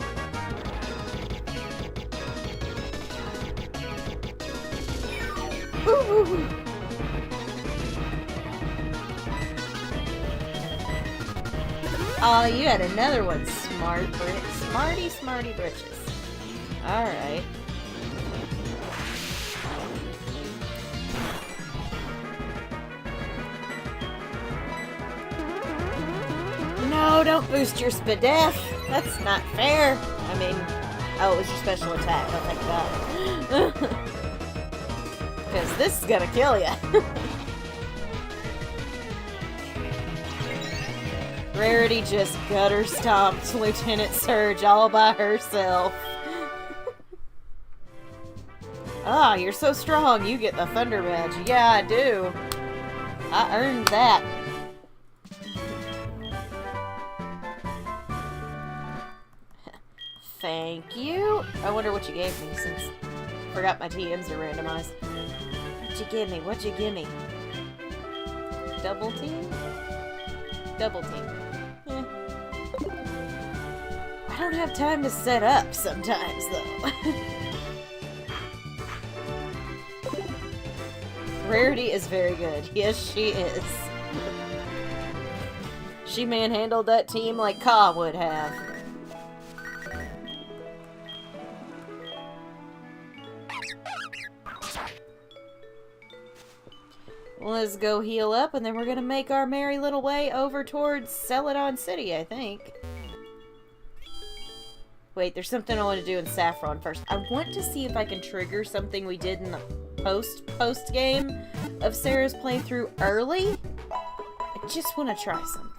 Speaker 2: Ooh. Oh, you had another one, smarty britches. Alright. No, don't boost your Spadef. That's not fair. I mean, oh, it was your special attack. Oh, thank God. Because this is gonna kill ya. Rarity just gutter stomped Lieutenant Surge all by herself. Ah, you're so strong, you get the Thunder Badge. Yeah, I do. I earned that. Thank you. I wonder what you gave me since I forgot my TMs are randomized. What'd you give me? What'd you give me? Double team? Double team. Eh. I don't have time to set up sometimes, though. Rarity is very good. Yes, she is. She manhandled that team like Ka would have. Let's go heal up, and then we're gonna make our merry little way over towards Celadon City, I think. Wait, there's something I want to do in Saffron first. I want to see if I can trigger something we did in the post game of Sarah's playthrough early. I just want to try something.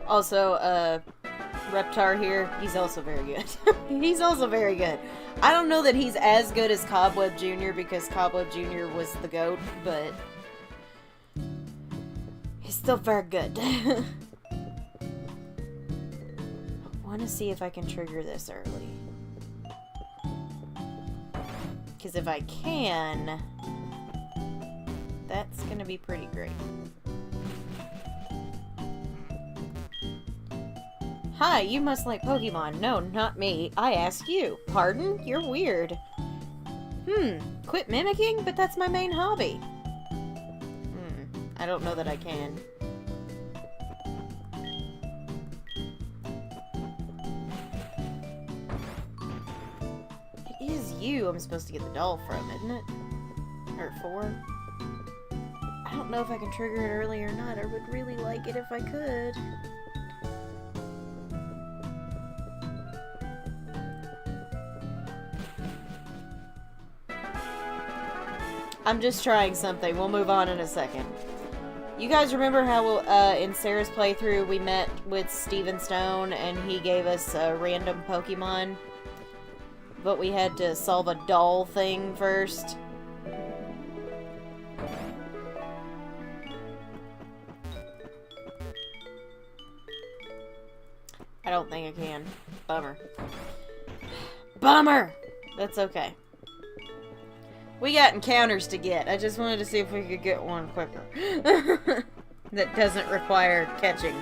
Speaker 2: Also, Reptar here, he's also very good. He's also very good. I don't know that he's as good as Cobweb Jr. because Cobweb Jr. was the GOAT, but he's still very good. I want to see if I can trigger this early. Because if I can, that's going to be pretty great. Hi, you must like Pokemon. No, not me. I asked you. Pardon? You're weird. Quit mimicking? But that's my main hobby. I don't know that I can. It is you I'm supposed to get the doll from, isn't it? Or for? I don't know if I can trigger it early or not. I would really like it if I could. I'm just trying something. We'll move on in a second. You guys remember how in Sarah's playthrough we met with Steven Stone and he gave us a random Pokemon? But we had to solve a doll thing first? I don't think I can. Bummer. Bummer! That's okay. We got encounters to get. I just wanted to see if we could get one quicker. That doesn't require catching.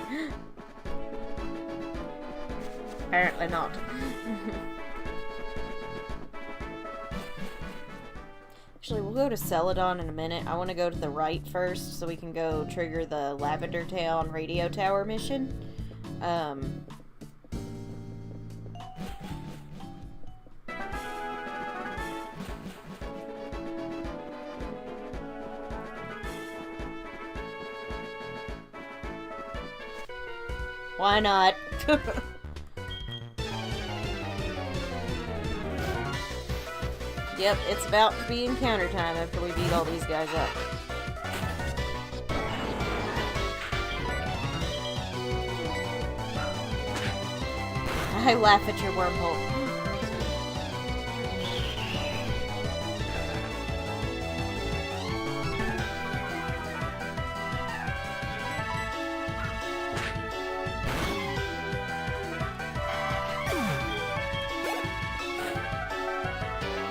Speaker 2: Apparently not. Actually, we'll go to Celadon in a minute. I want to go to the right first so we can go trigger the Lavender Town radio tower mission. Why not? Yep, it's about to be encounter time after we beat all these guys up. I laugh at your wormhole.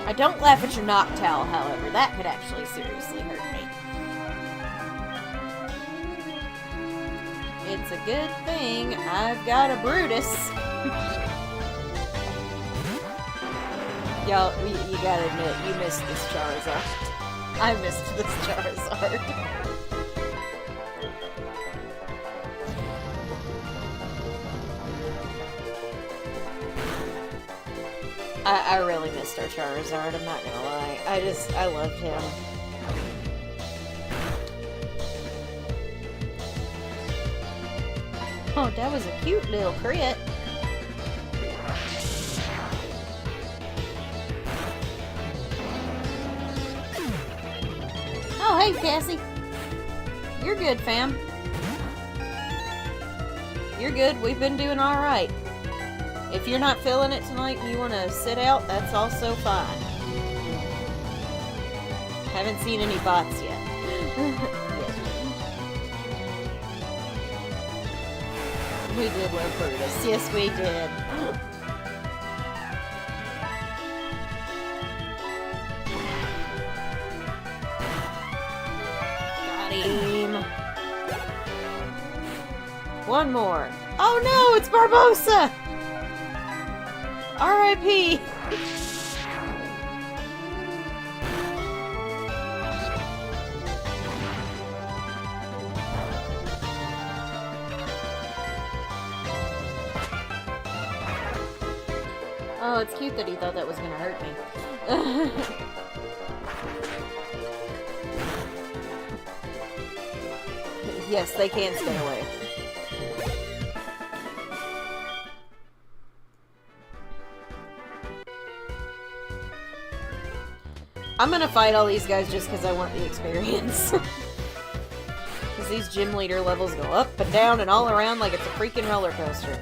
Speaker 2: I don't laugh at your Noctowl, however. That could actually seriously hurt me. It's a good thing I've got a Brutus. Y'all, you gotta admit, you missed this Charizard. I missed this Charizard. I really missed our Charizard, I'm not gonna lie. I loved him. Oh, that was a cute little crit. Oh, hey, Cassie. You're good, fam. You're good, we've been doing alright. If you're not feeling it tonight and you want to sit out, that's also fine. Haven't seen any bots yet. We did love Brutus. Yes, we did. Got him. One more. Oh no, it's Barbosa! R.I.P. Oh, it's cute that he thought that was gonna hurt me. Yes, they can stay away. I'm gonna fight all these guys just because I want the experience. Because these gym leader levels go up and down and all around like it's a freaking roller coaster.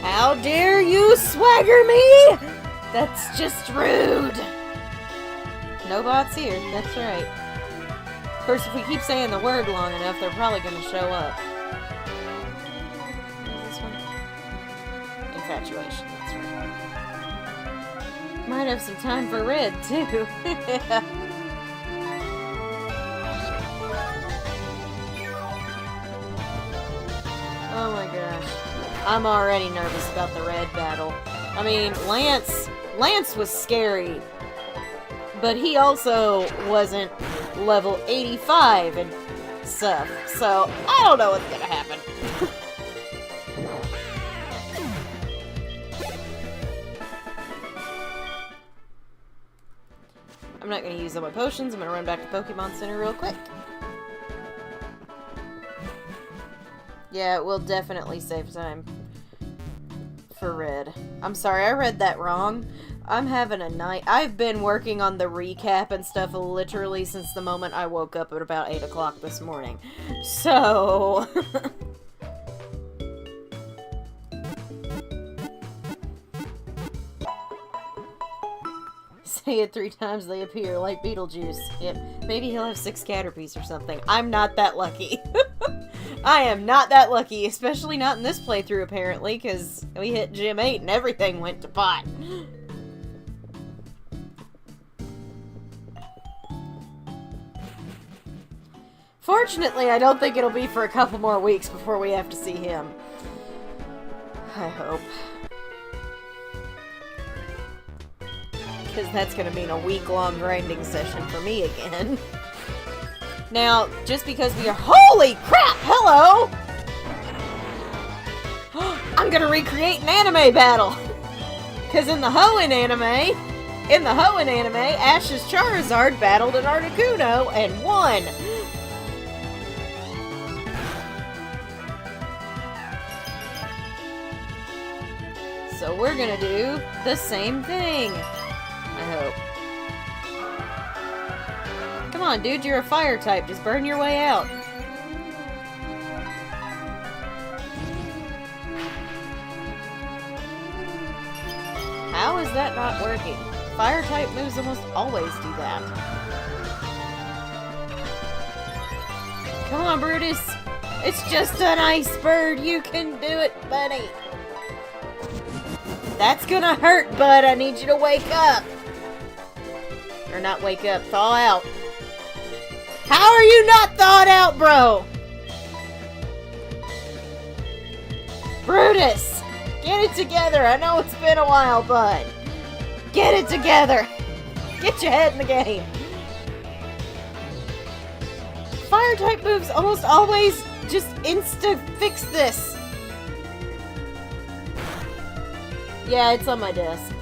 Speaker 2: How dare you swagger me? That's just rude. No bots here, that's right. Of course, if we keep saying the word long enough, they're probably going to show up. What is this one? Infatuation, that's right. Might have some time for red, too. Oh my gosh. I'm already nervous about the red battle. I mean, Lance was scary. But he also wasn't level 85 and stuff, so I don't know what's gonna happen. I'm not gonna use all my potions. I'm gonna run back to Pokemon Center real quick. Yeah, it will definitely save time for red. I'm sorry, I read that wrong. I'm having a night. I've been working on the recap and stuff literally since the moment I woke up at about 8 o'clock this morning. So... Say it 3 times, they appear like Beetlejuice. Yep. Maybe he'll have 6 Caterpies or something. I'm not that lucky. I am not that lucky, especially not in this playthrough apparently, because we hit Gym 8 and everything went to pot. Fortunately, I don't think it'll be for a couple more weeks before we have to see him. I hope. Because that's going to mean a week-long grinding session for me again. Now, just because we are- Holy crap! Hello! I'm going to recreate an anime battle! Because in the Hoenn anime, Ash's Charizard battled an Articuno and won! So we're gonna do the same thing. I hope. Come on, dude, you're a fire type. Just burn your way out. How is that not working? Fire type moves almost always do that. Come on, Brutus. It's just an ice bird. You can do it, buddy. That's gonna hurt, bud. I need you to wake up. Or not wake up. Thaw out. How are you not thawed out, bro? Brutus! Get it together. I know it's been a while, bud. Get it together. Get your head in the game. Fire type moves almost always just insta-fix this. Yeah, it's on my desk.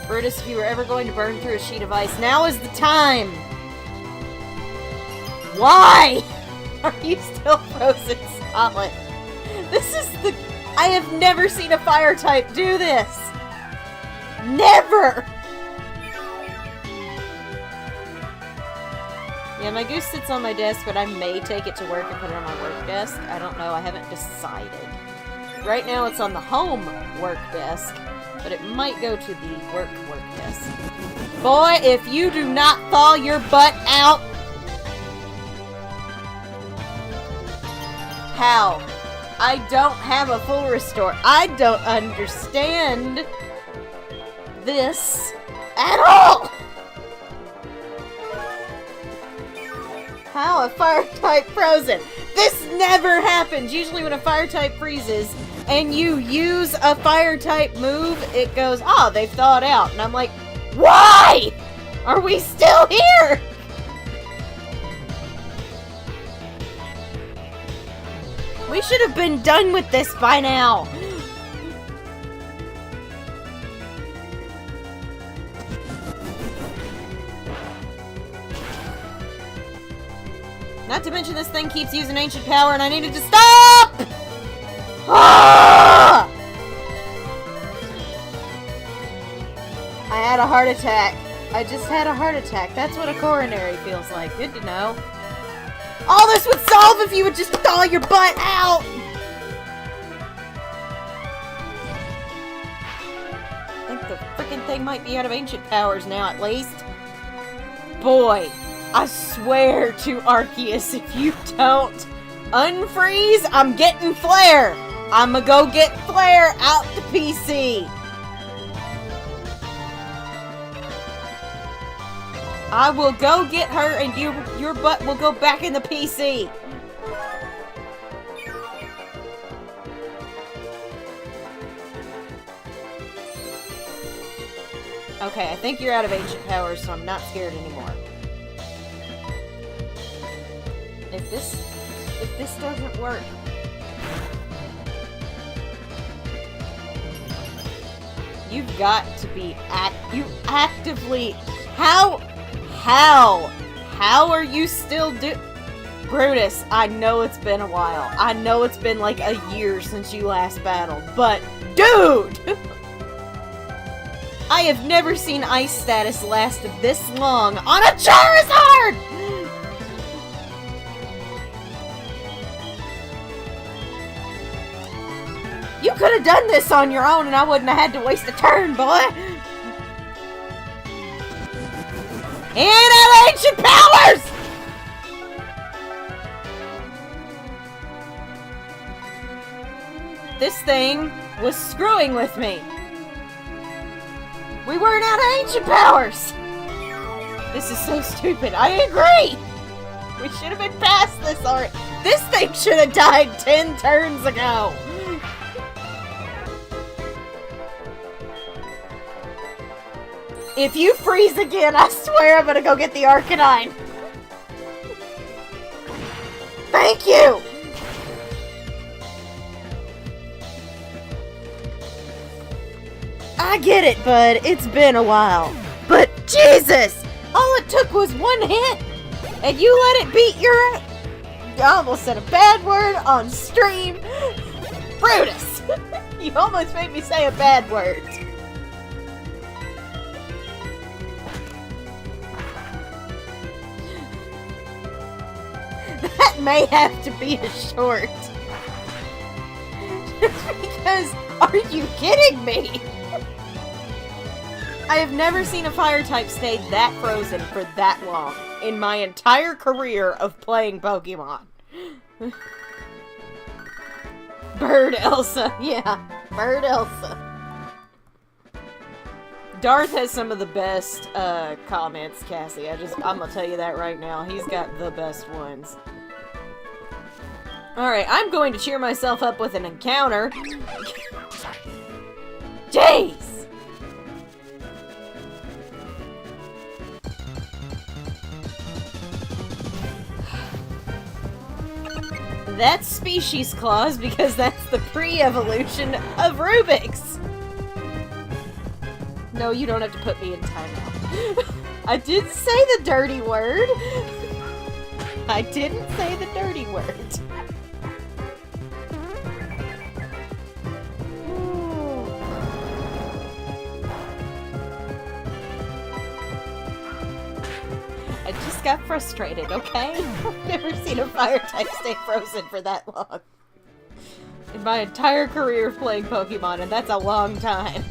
Speaker 2: Brutus, if you were ever going to burn through a sheet of ice, now is the time! Why are you still frozen solid? This is the... I have never seen a fire type do this! Never! Yeah, my goose sits on my desk, but I may take it to work and put it on my work desk. I don't know. I haven't decided. Right now, it's on the home work desk, but it might go to the work desk. Boy, if you do not thaw your butt out... How? I don't have a full restore. I don't understand this at all! How a fire type frozen? This never happens! Usually when a fire type freezes and you use a fire type move, it goes, oh, they've thawed out. And I'm like, why are we still here? We should have been done with this by now. Not to mention this thing keeps using ancient power and I needed to stop! Ah! I had a heart attack. I just had a heart attack. That's what a coronary feels like. Good to know. All this would solve if you would just thaw your butt out! I think the freaking thing might be out of ancient powers now, at least. Boy, I swear to Arceus, if you don't unfreeze, I'm getting Flare! I'ma go get Flare out the PC! I will go get her and your butt will go back in the PC! Okay, I think you're out of ancient powers, so I'm not scared anymore. If this doesn't work... You've got to be you actively... How are you still Brutus, I know it's been a while. I know it's been like a year since you last battled, but dude! I have never seen ice status last this long on a Charizard! You could have done this on your own and I wouldn't have had to waste a turn, boy! And out of ancient powers! This thing was screwing with me. We weren't out of ancient powers! This is so stupid. I agree! We should have been past this already. This thing should have died 10 turns ago! If you freeze again, I swear I'm gonna go get the Arcanine! Thank you! I get it, bud. It's been a while. But Jesus! All it took was one hit! And you let it beat your... I almost said a bad word on stream. Brutus! You almost made me say a bad word. That may have to be a short. Because, are you kidding me? I have never seen a fire type stay that frozen for that long in my entire career of playing Pokemon. Bird Elsa. Yeah, Bird Elsa. Darth has some of the best comments, Cassie. I'm gonna tell you that right now. He's got the best ones. Alright, I'm going to cheer myself up with an encounter. Jeez! That's Species Clause because that's the pre-evolution of Rubik's. No, you don't have to put me in timeout. I didn't say the dirty word. I didn't say the dirty word. I just got frustrated, okay? I've never seen a fire type stay frozen for that long. In my entire career of playing Pokemon, and that's a long time.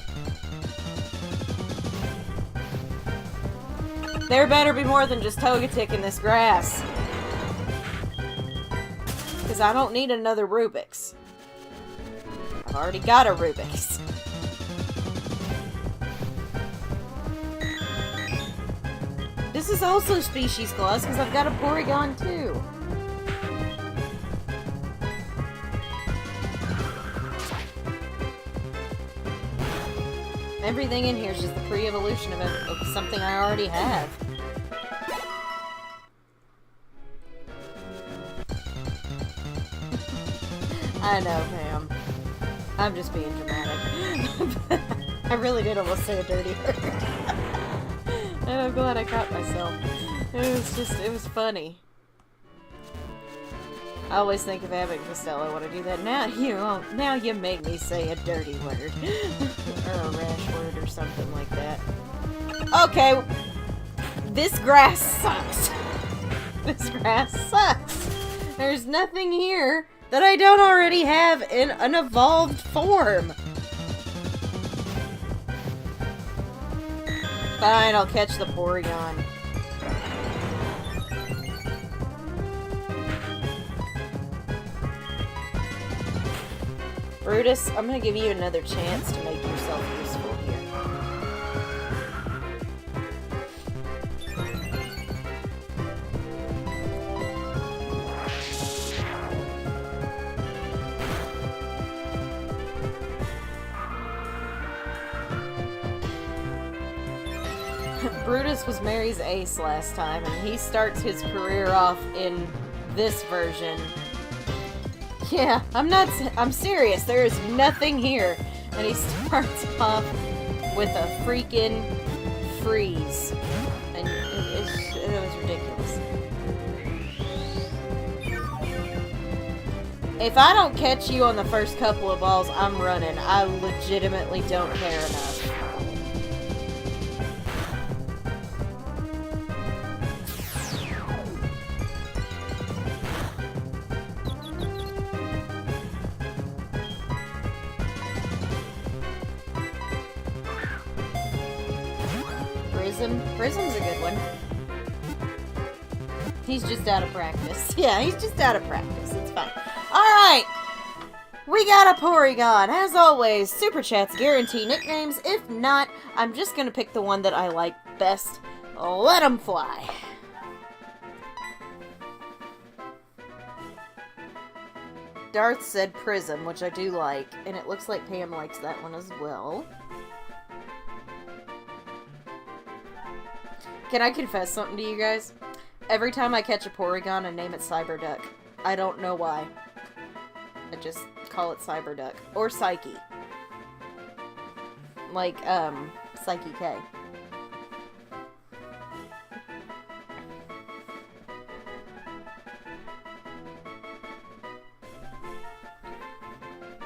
Speaker 2: There better be more than just Togetic in this grass. Because I don't need another Rubik's. I've already got a Rubik's. This is also species clause because I've got a Porygon too. Everything in here is just the pre-evolution of something I already have. I know, Pam. I'm just being dramatic. I really did almost say a dirty word. And I'm glad I caught myself. It was funny. I always think of Abbott and Costello when I do that. Now you make me say a dirty word. Or a rash word or something like that. Okay. This grass sucks. This grass sucks. There's nothing here that I don't already have in an evolved form. Fine, I'll catch the Porygon. Brutus, I'm gonna give you another chance to make yourself useful here. Brutus was Mary's ace last time, and he starts his career off in this version. Yeah, I'm serious. There is nothing here. And he starts off with a freaking freeze. And it was ridiculous. If I don't catch you on the first couple of balls, I'm running. I legitimately don't care enough. Prism's a good one. He's just out of practice. Yeah, he's just out of practice. It's fine. Alright! We got a Porygon. As always, Super Chats guarantee nicknames. If not, I'm just gonna pick the one that I like best. Let 'em fly. Darth said Prism, which I do like. And it looks like Pam likes that one as well. Can I confess something to you guys? Every time I catch a Porygon, I name it Cyberduck. I don't know why. I just call it Cyberduck. Or Psyche. Like, Psyche K.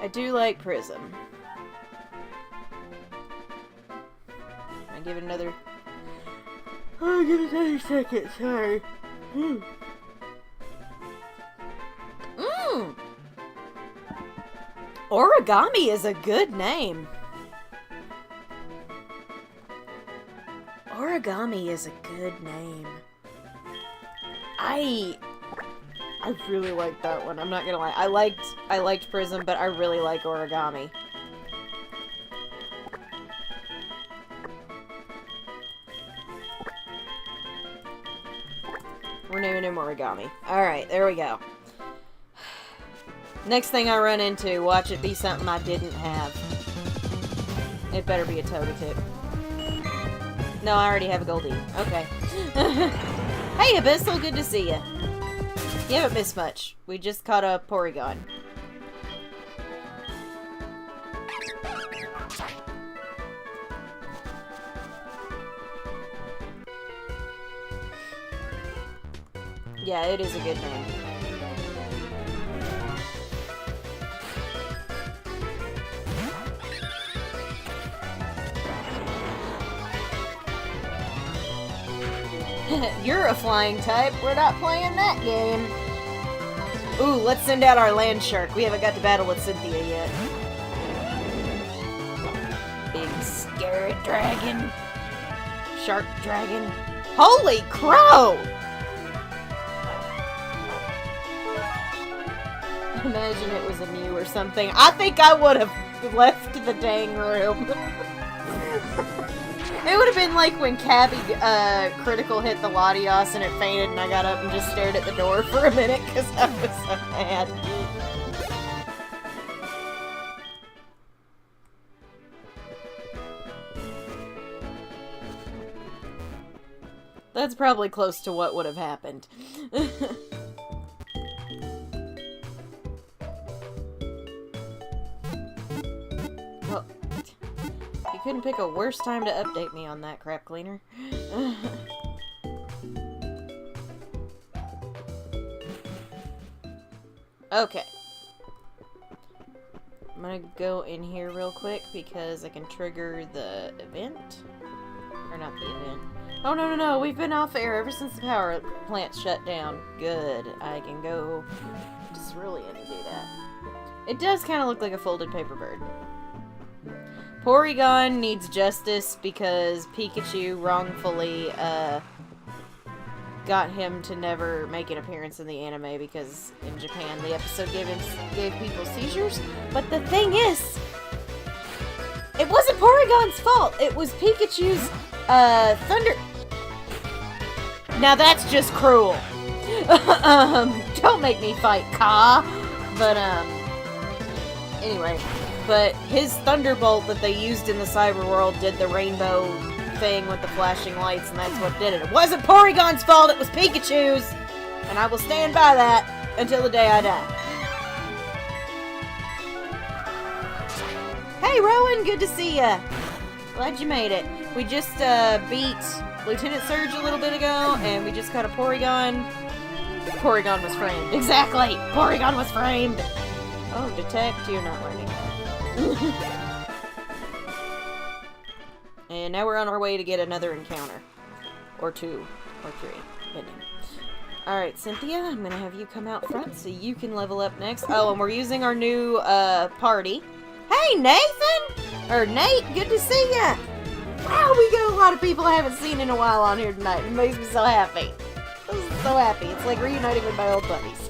Speaker 2: I do like Prism. I give it another... Oh, give it a second, sorry. Origami is a good name. Origami is a good name. I really like that one. I'm not gonna lie. I liked Prism, but I really like Origami. We're naming him Origami. Alright, there we go. Next thing I run into, watch it be something I didn't have. It better be a Togetic. No, I already have a Goldie. Okay. Hey, Abyssal, good to see you. You haven't missed much. We just caught a Porygon. Yeah, it is a good name. You're a flying type. We're not playing that game. Ooh, let's send out our land shark. We haven't got to battle with Cynthia yet. Big scary dragon. Shark dragon. Holy crow! Imagine it was a Mew or something. I think I would have left the dang room. It would have been like when Cabby critical hit the Latios and it fainted and I got up and just stared at the door for a minute because I was so mad. That's probably close to what would have happened. Well, you couldn't pick a worse time to update me on that, crap cleaner. Okay. I'm gonna go in here real quick because I can trigger the event. Or not the event. Oh, no, we've been off air ever since the power plant shut down. Good. I can go just really in and do that. It does kind of look like a folded paper bird. Porygon needs justice because Pikachu wrongfully, got him to never make an appearance in the anime because in Japan the episode gave people seizures. But the thing is, it wasn't Porygon's fault. It was Pikachu's, thunder... Now that's just cruel. Don't make me fight Ka. But, anyway. But his Thunderbolt that they used in the cyber world did the rainbow thing with the flashing lights, and that's what did it. It wasn't Porygon's fault, it was Pikachu's! And I will stand by that until the day I die. Hey, Rowan, good to see ya. Glad you made it. We just, beat Lieutenant Surge a little bit ago, and we just caught a Porygon. Porygon was framed. Exactly! Porygon was framed! Oh, detect, you're not learning that. And now we're on our way to get another encounter. Or 2. Or 3. Depending. Alright, Cynthia, I'm gonna have you come out front so you can level up next. Oh, and we're using our new, party. Hey, Nathan! Or Nate, good to see ya! Wow, we got a lot of people I haven't seen in a while on here tonight. It makes me so happy. I'm so happy. It's like reuniting with my old buddies.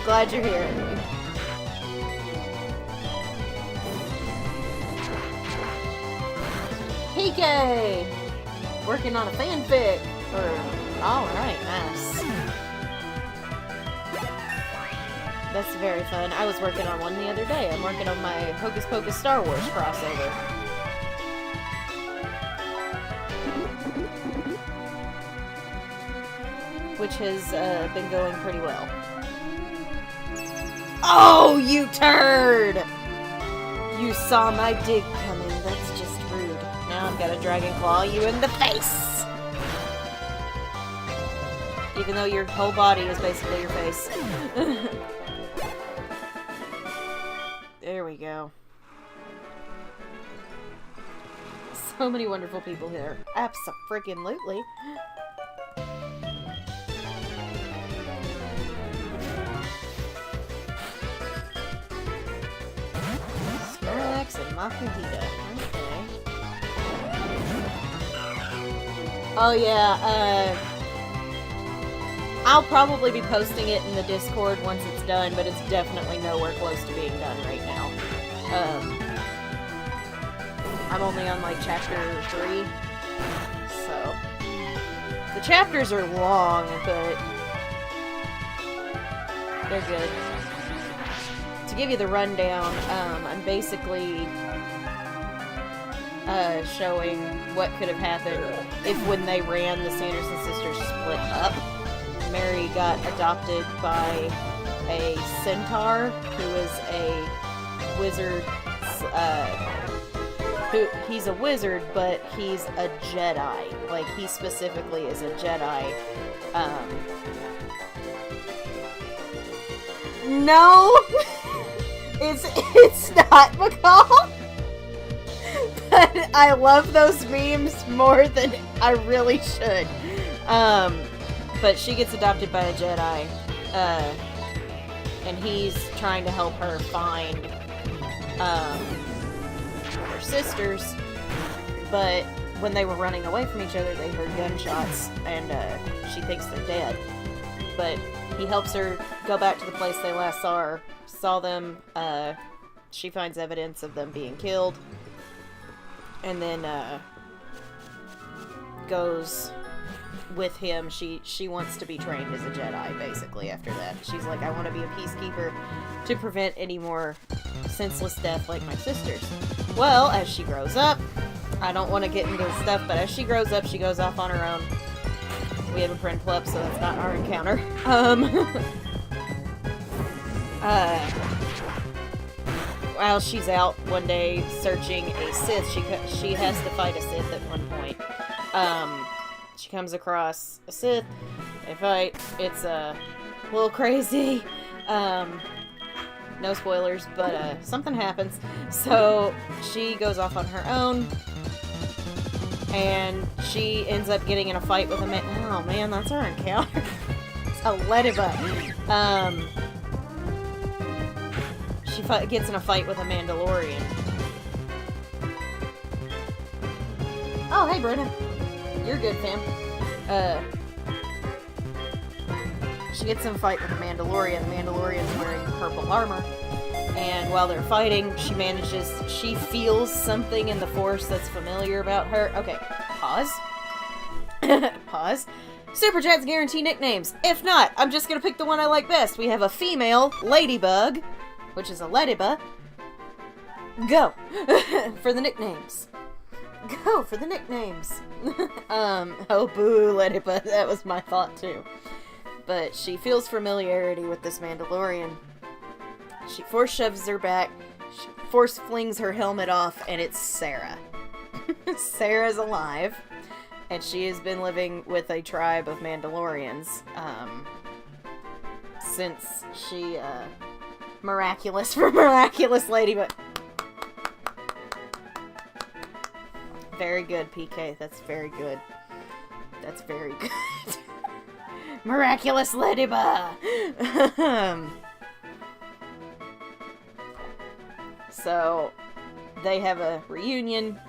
Speaker 2: Glad you're here. PK! Working on a fanfic. Alright, nice. That's very fun. I was working on one the other day. I'm working on my Hocus Pocus Star Wars crossover. Which has been going pretty well. Oh, you turd! You saw my dig coming. That's just rude. Now I've got a Dragon Claw you in the face! Even though your whole body is basically your face. There we go. So many wonderful people here. Abso-freaking-lutely. Snorlax and Makuhita. Okay. Oh yeah, I'll probably be posting it in the Discord once it's done, but it's definitely nowhere close to being done right now. I'm only on like chapter 3, so the chapters are long, but they're good. To give you the rundown, I'm basically showing what could have happened if when they ran, the Sanderson sisters split up. Mary got adopted by a centaur who is a wizard. He's a wizard, but he's a Jedi. Like, he specifically is a Jedi. No! It's not McCall! But I love those memes more than I really should. But she gets adopted by a Jedi, and he's trying to help her find, her sisters, but when they were running away from each other, they heard gunshots, and, she thinks they're dead. But he helps her go back to the place they last saw them, she finds evidence of them being killed, and then, goes with him. She wants to be trained as a Jedi, basically, after that. She's like, I want to be a peacekeeper to prevent any more senseless death like my sisters. Well, as she grows up, I don't want to get into the stuff, but as she grows up, she goes off on her own. We have a friend club, so that's not our encounter. While she's out one day searching a Sith, she has to fight a Sith at one point. She comes across a Sith, they fight, it's a little crazy, no spoilers, but something happens, so she goes off on her own, and she ends up getting in a fight with a man. Oh man, that's our encounter. It's a Lediba. She gets in a fight with a Mandalorian. Oh, hey, Brenda. You're good, fam. She gets in a fight with a Mandalorian. The Mandalorian's wearing purple armor. And while they're fighting, she feels something in the Force that's familiar about her. Okay, pause. Pause. Super Chats guarantee nicknames. If not, I'm just gonna pick the one I like best. We have a female Ladybug, which is a Lediba. Go! For the nicknames. Go for the nicknames. Oh boo, Lediba. That was my thought too. But she feels familiarity with this Mandalorian. She force shoves her back, she force flings her helmet off, and it's Sarah. Sarah's alive, and she has been living with a tribe of Mandalorians, since she, miraculous lady, but very good, PK, that's very good. That's very good. Miraculous Ladybug! So, they have a reunion.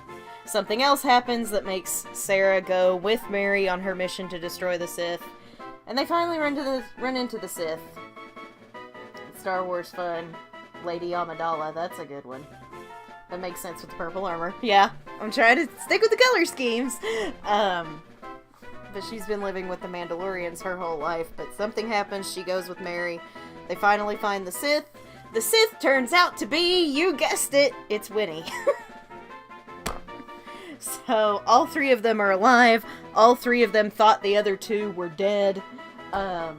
Speaker 2: Something else happens that makes Sarah go with Mary on her mission to destroy the Sith. And they finally run into the Sith. Star Wars fun. Lady Amidala, that's a good one. That makes sense with the purple armor. Yeah, I'm trying to stick with the color schemes. But she's been living with the Mandalorians her whole life. But something happens, she goes with Mary. They finally find the Sith. The Sith turns out to be, you guessed it, it's Winnie. So, all three of them are alive. All three of them thought the other two were dead. But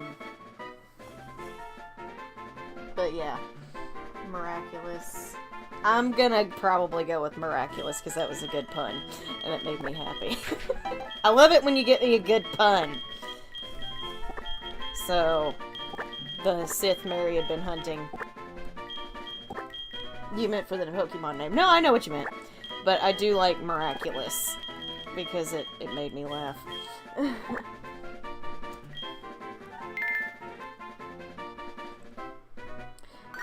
Speaker 2: yeah. Miraculous. I'm gonna probably go with miraculous, because that was a good pun. And it made me happy. I love it when you get me a good pun. So, the Sith Mary had been hunting. You meant for the Pokemon name. No, I know what you meant. But I do like miraculous. Because it made me laugh.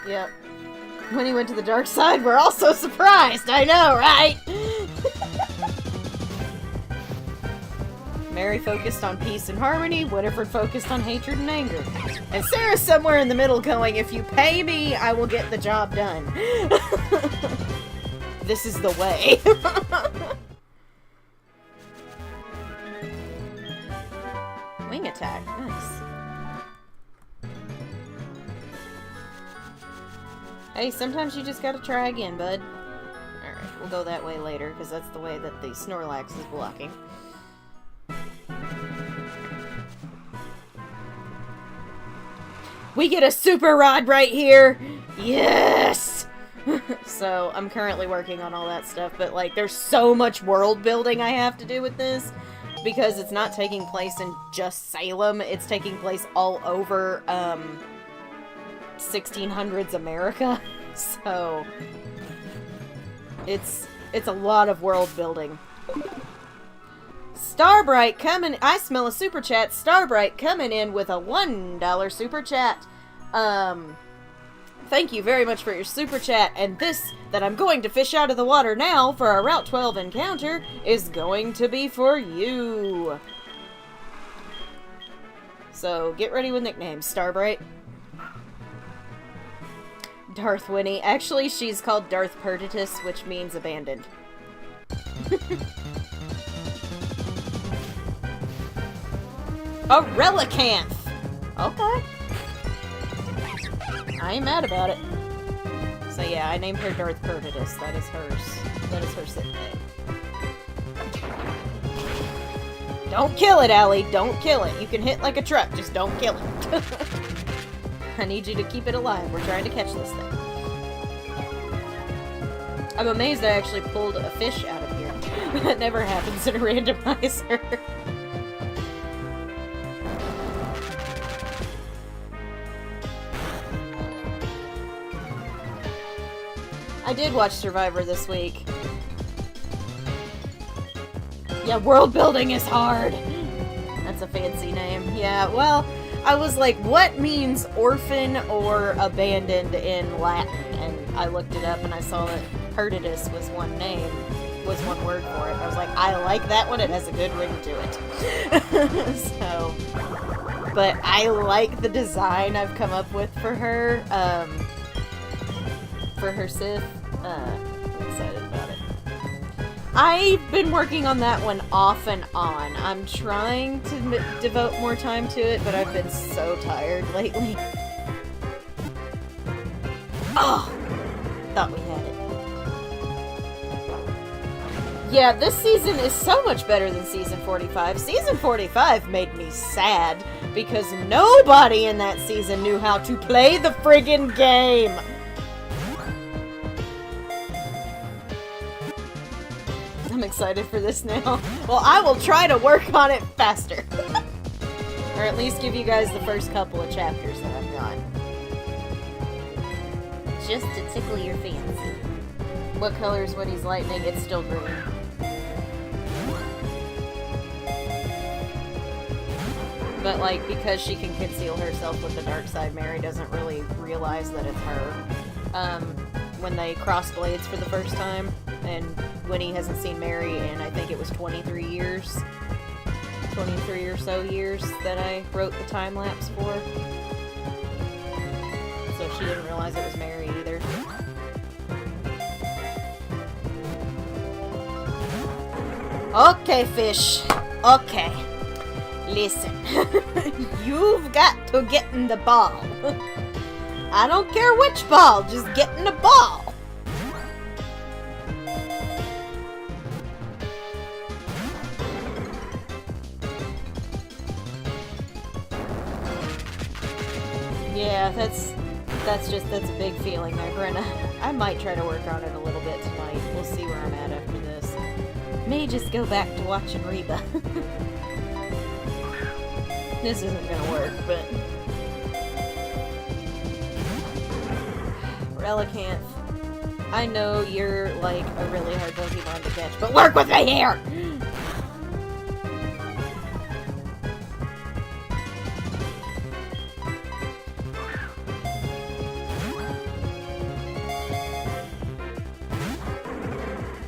Speaker 2: Yep. When he went to the dark side, we're all so surprised! I know, right? Mary focused on peace and harmony, Winifred focused on hatred and anger. And Sarah's somewhere in the middle going, if you pay me, I will get the job done. This is the way. Wing attack, nice. Hey, sometimes you just gotta try again, bud. Alright, we'll go that way later, because that's the way that the Snorlax is blocking. We get a super rod right here! Yes! So, I'm currently working on all that stuff, but, like, there's so much world building I have to do with this, because it's not taking place in just Salem, it's taking place all over, 1600s America, so it's a lot of world building. Starbright coming, I smell a super chat. Starbright coming in with a $1 super chat. Thank you very much for your super chat, and this that I'm going to fish out of the water now for our Route 12 encounter is going to be for you. So get ready with nicknames, Starbright. Darth Winnie. Actually, she's called Darth Perditus, which means abandoned. A relicanth! Okay. I ain't mad about it. So yeah, I named her Darth Perditus. That is hers. That is her sick name. Don't kill it, Allie. Don't kill it. You can hit like a truck. Just don't kill it. I need you to keep it alive. We're trying to catch this thing. I'm amazed I actually pulled a fish out of here. That never happens in a randomizer. I did watch Survivor this week. Yeah, world building is hard. That's a fancy name. Yeah, well, I was like, what means orphan or abandoned in Latin? And I looked it up and I saw that Perditus was one name, was one word for it. I was like, I like that one, it has a good ring to it. So, but I like the design I've come up with for her, Sith. I'm excited about it. I've been working on that one off and on. I'm trying to devote more time to it, but I've been so tired lately. Oh! Thought we had it. Yeah, this season is so much better than Season 45. Season 45 made me sad, because nobody in that season knew how to play the friggin' game! I'm excited for this now. Well, I will try to work on it faster. Or at least give you guys the first couple of chapters that I've got. Just to tickle your fancy. What color is Woody's lightning? It's still green. But, like, because she can conceal herself with the dark side, Mary doesn't really realize that it's her. When they cross blades for the first time, and Winnie hasn't seen Mary in, I think it was 23 years. 23 or so years that I wrote the time-lapse for. So she didn't realize it was Mary either. Okay, fish. Okay. Listen. You've got to get in the ball. I don't care which ball, just get in the ball. Yeah, that's a big feeling there, Brenna. I might try to work on it a little bit tonight. We'll see where I'm at after this. May just go back to watching Reba. This isn't gonna work, but... Relicanth. I know you're, like, a really hard Pokemon to catch, but work with me here!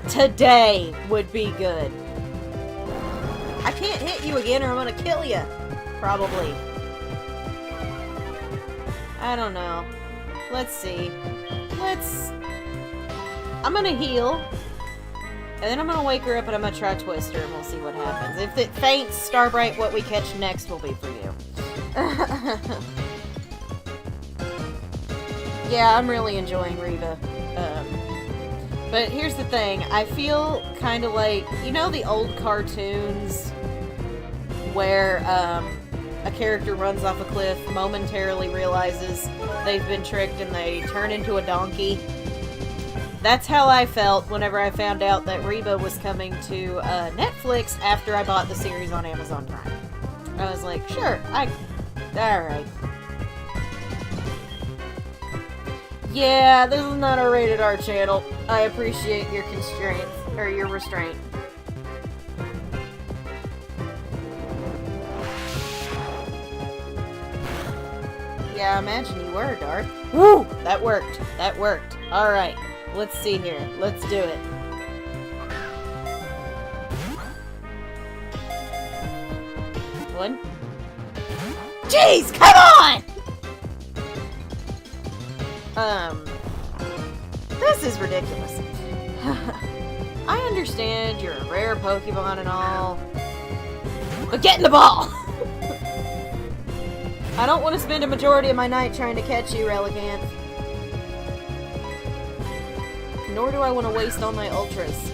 Speaker 2: Today would be good. I can't hit you again or I'm gonna kill you. Probably. I don't know. Let's see. I'm gonna heal. And then I'm gonna wake her up and I'm gonna try Twister and we'll see what happens. If it faints, Starbright, what we catch next will be for you. Yeah, I'm really enjoying Reva. But here's the thing, I feel kind of like, you know the old cartoons where a character runs off a cliff, momentarily realizes they've been tricked and they turn into a donkey? That's how I felt whenever I found out that Reba was coming to Netflix after I bought the series on Amazon Prime. I was like, sure, alright. Yeah, this is not a rated R channel. I appreciate your constraints, or your restraint. Yeah, I imagine you were, Darth. Woo! That worked. That worked. Alright, let's see here. Let's do it. One. Jeez, come on! This is ridiculous. I understand you're a rare Pokemon and all, but get in the ball! I don't want to spend a majority of my night trying to catch you, Relicanth. Nor do I want to waste all my ultras.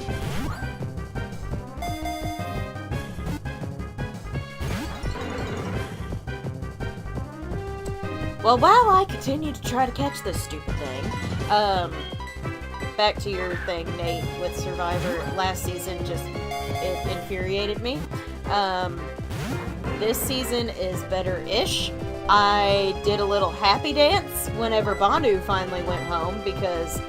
Speaker 2: Well, while I continue to try to catch this stupid thing, back to your thing, Nate, with Survivor. Last season it infuriated me. This season is better-ish. I did a little happy dance whenever Banu finally went home, because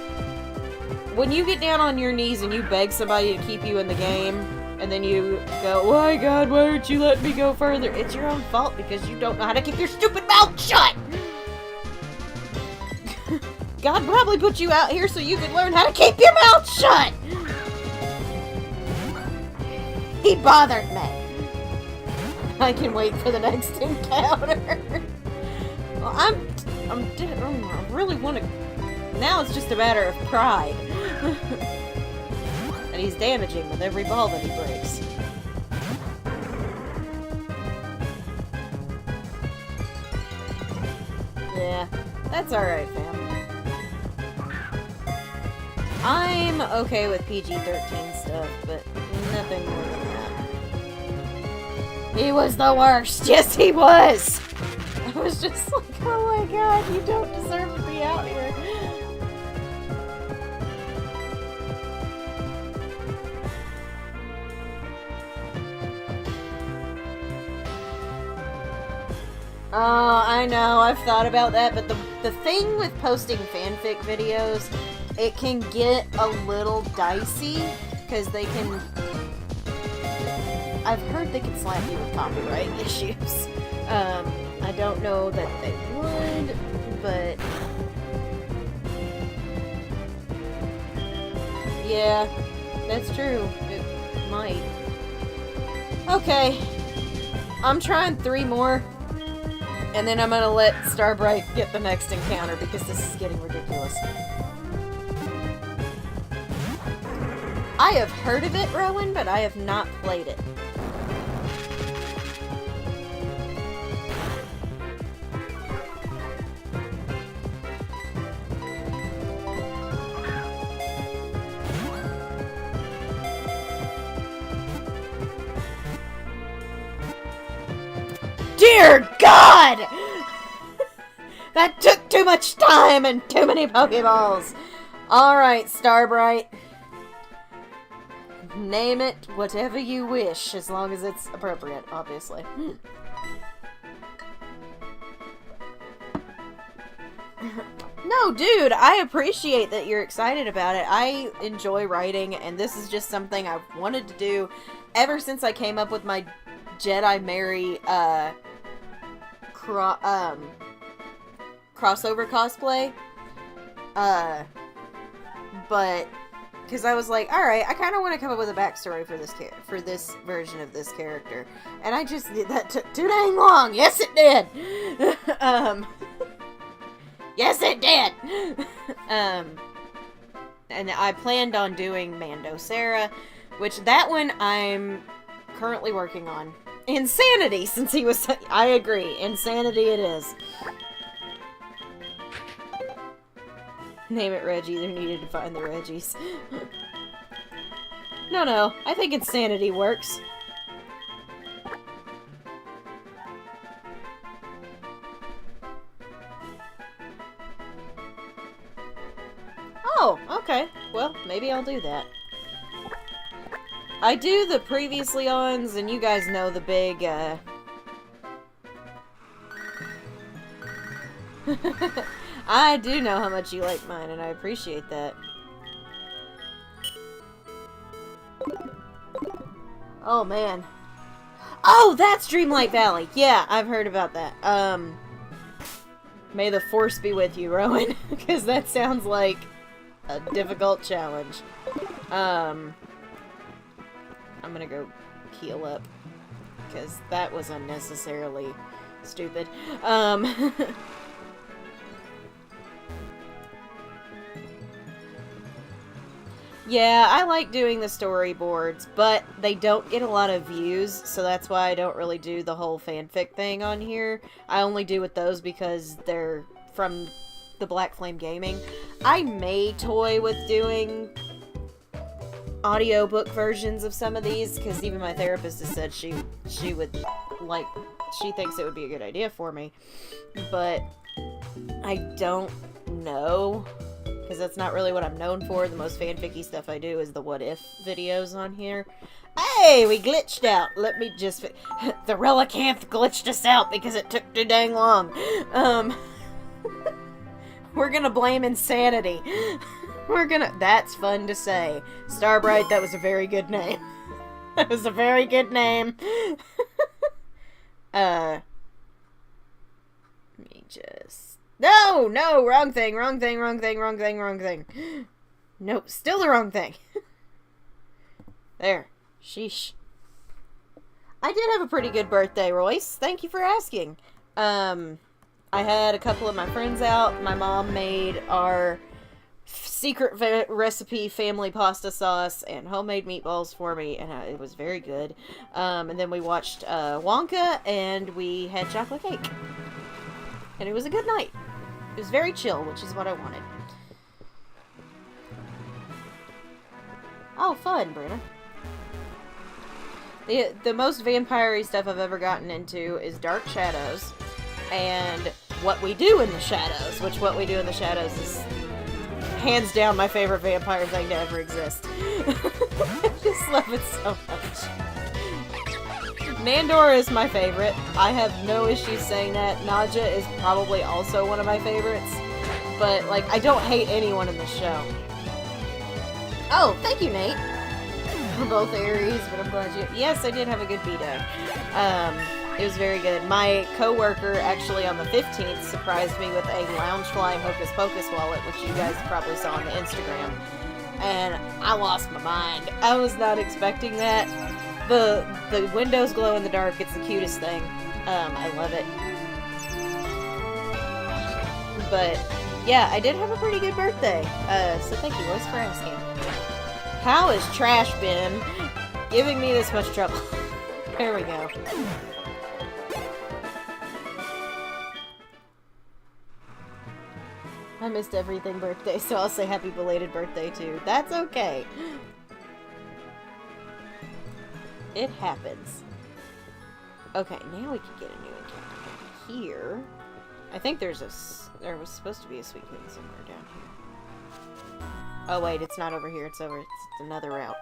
Speaker 2: when you get down on your knees and you beg somebody to keep you in the game, and then you go, oh my god, why aren't you letting me go further? It's your own fault because you don't know how to keep your stupid mouth shut! God probably put you out here so you could learn how to keep your mouth shut! He bothered me. I can wait for the next encounter. Well, I really want to... Now it's just a matter of pride. And he's damaging with every ball that he breaks. Yeah, that's alright, fam. I'm okay with PG-13 stuff, but nothing more than that. He was the worst! Yes, he was! I was just like, oh my god, you don't deserve to be out here. Oh, I know, I've thought about that, but the thing with posting fanfic videos, it can get a little dicey, because they can... I've heard they can slap you with copyright issues. I don't know that they would, but... Yeah, that's true. It might. Okay. I'm trying 3 more. And then I'm gonna let Starbright get the next encounter because this is getting ridiculous. I have heard of it, Rowan, but I have not played it. Dear God! That took too much time and too many Pokeballs. Alright, Starbright. Name it whatever you wish, as long as it's appropriate, obviously. No, dude, I appreciate that you're excited about it. I enjoy writing, and this is just something I've wanted to do ever since I came up with my Jedi Mary, crossover cosplay. But because I was like, alright, I kind of want to come up with a backstory for this version of this character. And I just did that took too dang long. Yes, it did. Yes, it did. And I planned on doing Mando Sarah, which that one I'm currently working on. Insanity, since he was... I agree. Insanity it is. Name it Reggie. They're needed to find the Reggies. No. I think Insanity works. Oh, okay. Well, maybe I'll do that. I do the previously ons, and you guys know the big, I do know how much you like mine, and I appreciate that. Oh, man. Oh, that's Dreamlight Valley! Yeah, I've heard about that. May the Force be with you, Rowan, because that sounds like a difficult challenge. I'm gonna go heal up, because that was unnecessarily stupid. Yeah, I like doing the storyboards, but they don't get a lot of views, so that's why I don't really do the whole fanfic thing on here. I only do with those because they're from the Black Flame Gaming. I may toy with doing audiobook versions of some of these, because even my therapist has said she would like, she thinks it would be a good idea for me, but I don't know, because that's not really what I'm known for. The most fanficky stuff I do is the what if videos on here. Hey, we glitched out. Let me just... The Relicanth glitched us out because it took too dang long. We're gonna blame insanity. That's fun to say. Starbright, that was a very good name. That was a very good name. Let me just... No! Wrong thing. Nope, still the wrong thing. There. Sheesh. I did have a pretty good birthday, Royce. Thank you for asking. I had a couple of my friends out. My mom made our secret recipe family pasta sauce and homemade meatballs for me, and it was very good. And then we watched Wonka, and we had chocolate cake. And it was a good night. It was very chill, which is what I wanted. Oh, fun, Brenna. The most vampire-y stuff I've ever gotten into is Dark Shadows, and What We Do in the Shadows, which What We Do in the Shadows is hands down my favorite vampire thing to ever exist. I just love it so much. Nandor is my favorite. I have no issues saying that. Nadja is probably also one of my favorites. But, like, I don't hate anyone in the show. Oh, thank you, Nate. We're both Aries, but I'm glad you... Yes, I did have a good B-Day. It was very good. My coworker, actually, on the 15th, surprised me with a Loungefly Hocus Pocus wallet, which you guys probably saw on the Instagram. And I lost my mind. I was not expecting that. The windows glow in the dark. It's the cutest thing. I love it. But, yeah, I did have a pretty good birthday. So thank you, Royce, for asking. How has trash been giving me this much trouble? There we go. I missed everything birthday, so I'll say happy belated birthday too. That's okay. It happens. Okay, now we can get a new encounter here. I think there was supposed to be a sweet queen somewhere down here. Oh wait, it's not over here, it's another route.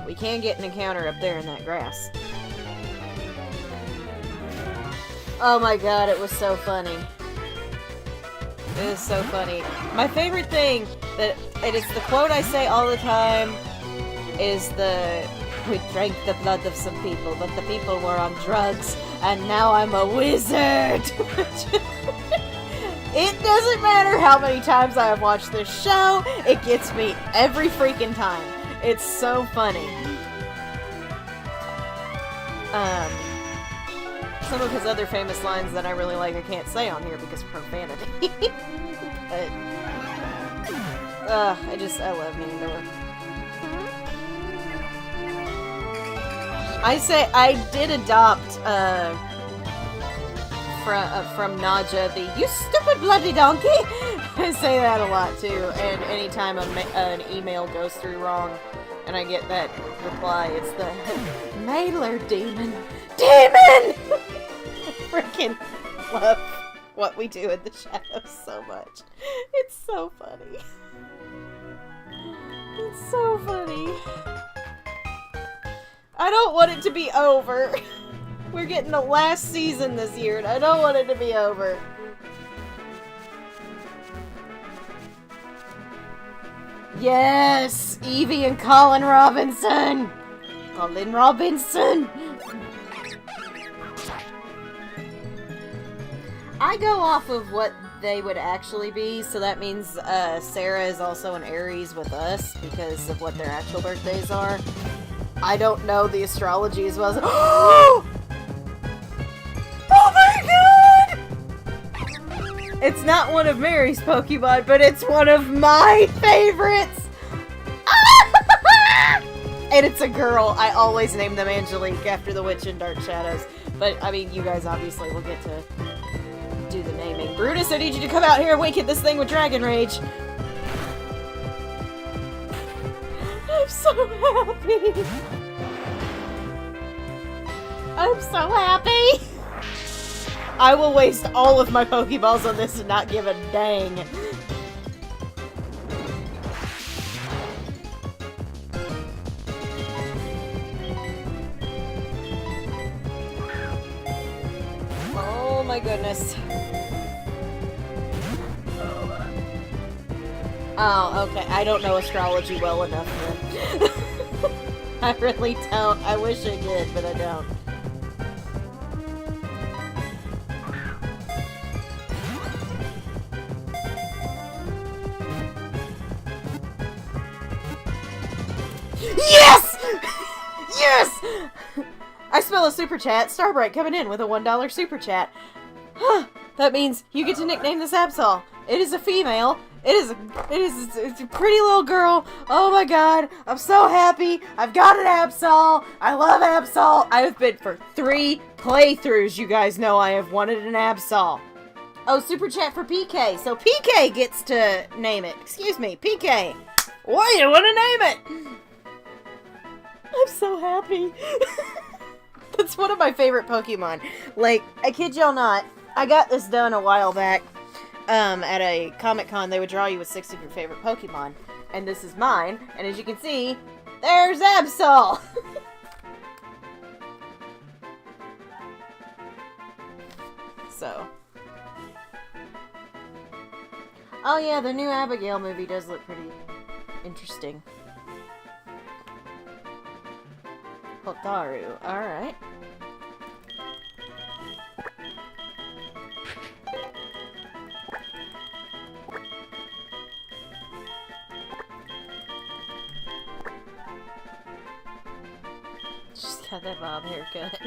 Speaker 2: We can get an encounter up there in that grass. Oh my god, it was so funny. It is so funny. My favorite thing, and it's the quote I say all the time, is we drank the blood of some people, but the people were on drugs, and now I'm a wizard! It doesn't matter how many times I have watched this show, it gets me every freaking time. It's so funny. Some of his other famous lines that I really like I can't say on here because of profanity. But, I love Nandor. I did adopt, from Nadja, you stupid bloody donkey! I say that a lot too, and anytime an email goes through wrong, and I get that reply, it's the mailer demon. Demon! I freaking love What We Do in the Shadows so much. It's so funny. It's so funny. I don't want it to be over. We're getting the last season this year, and I don't want it to be over. Yes! Evie and Colin Robinson! Colin Robinson! I go off of what they would actually be, so that means Sarah is also an Aries with us because of what their actual birthdays are. I don't know the astrology as well as... Oh my god! It's not one of Mary's Pokemon, but it's one of my favorites! and it's a girl, I always name them Angelique after the witch in Dark Shadows. But, I mean, you guys obviously will get to do the naming. Brutus, I need you to come out here and wink at this thing with Dragon Rage. I'm so happy. I'm so happy. I will waste all of my Pokeballs on this and not give a dang. Oh my goodness. Oh, okay. I don't know astrology well enough then. I really don't. I wish I did, but I don't. Yes! Yes! I smell a super chat. Starbright coming in with a $1 super chat. That means you get to nickname this Absol. It is a female. It's a pretty little girl. Oh my god. I'm so happy. I've got an Absol. I love Absol. I have been for 3 playthroughs. You guys know I have wanted an Absol. Oh, super chat for PK. So PK gets to name it. Excuse me, PK. Why do you want to name it? I'm so happy. That's one of my favorite Pokemon. Like, I kid y'all not, I got this done a while back. At a Comic-Con, they would draw you with 6 of your favorite Pokemon. And this is mine. And as you can see, there's Absol! So. Oh yeah, the new Abigail movie does look pretty interesting. Hotaru, alright. She's got that bob haircut.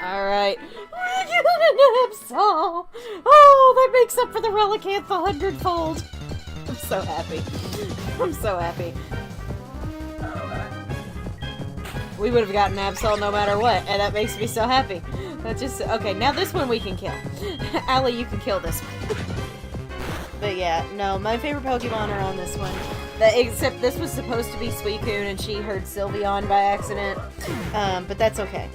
Speaker 2: Alright. We get an Absol! Oh, that makes up for the Relicanth 100-fold! I'm so happy. I'm so happy. We would have gotten Absol no matter what, and that makes me so happy. That just... Okay, now this one we can kill. Allie, you can kill this one. But yeah, no, my favorite Pokemon are on this one. Except this was supposed to be Suicune, and she heard Sylveon by accident. But that's okay.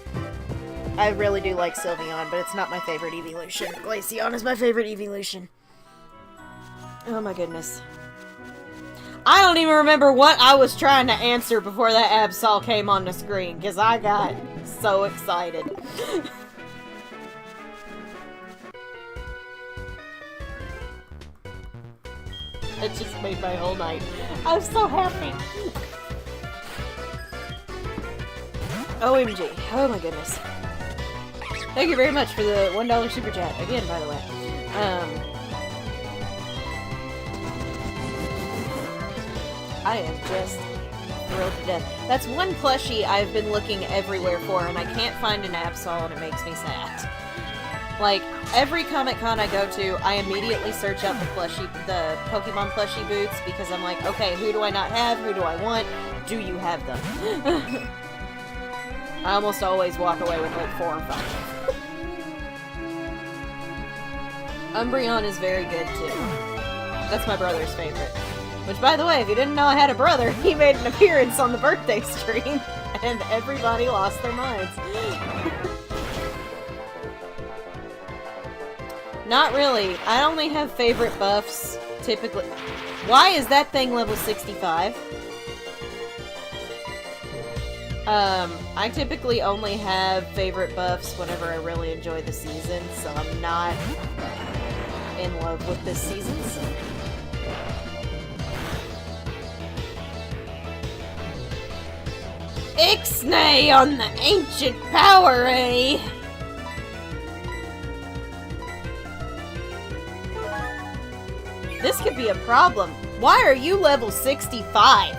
Speaker 2: I really do like Sylveon, but it's not my favorite evolution. Glaceon is my favorite evolution. Oh my goodness. I don't even remember what I was trying to answer before that Absol came on the screen, because I got so excited. It just made my whole night. I'm so happy. OMG. Oh my goodness. Thank you very much for the $1 super chat. Again, by the way. I am just thrilled to death. That's one plushie I've been looking everywhere for, and I can't find an Absol, and it makes me sad. Like, every Comic-Con I go to, I immediately search out the Pokemon plushie booths, because I'm like, okay, who do I not have? Who do I want? Do you have them? I almost always walk away with like 4 or 5. Umbreon is very good, too. That's my brother's favorite. Which, by the way, if you didn't know I had a brother, he made an appearance on the birthday stream, and everybody lost their minds. Not really. I only have favorite buffs, typically. Why is that thing level 65? I typically only have favorite buffs whenever I really enjoy the season, so I'm not in love with this season, so... Ixnay on the ancient power, eh? This could be a problem. Why are you level 65?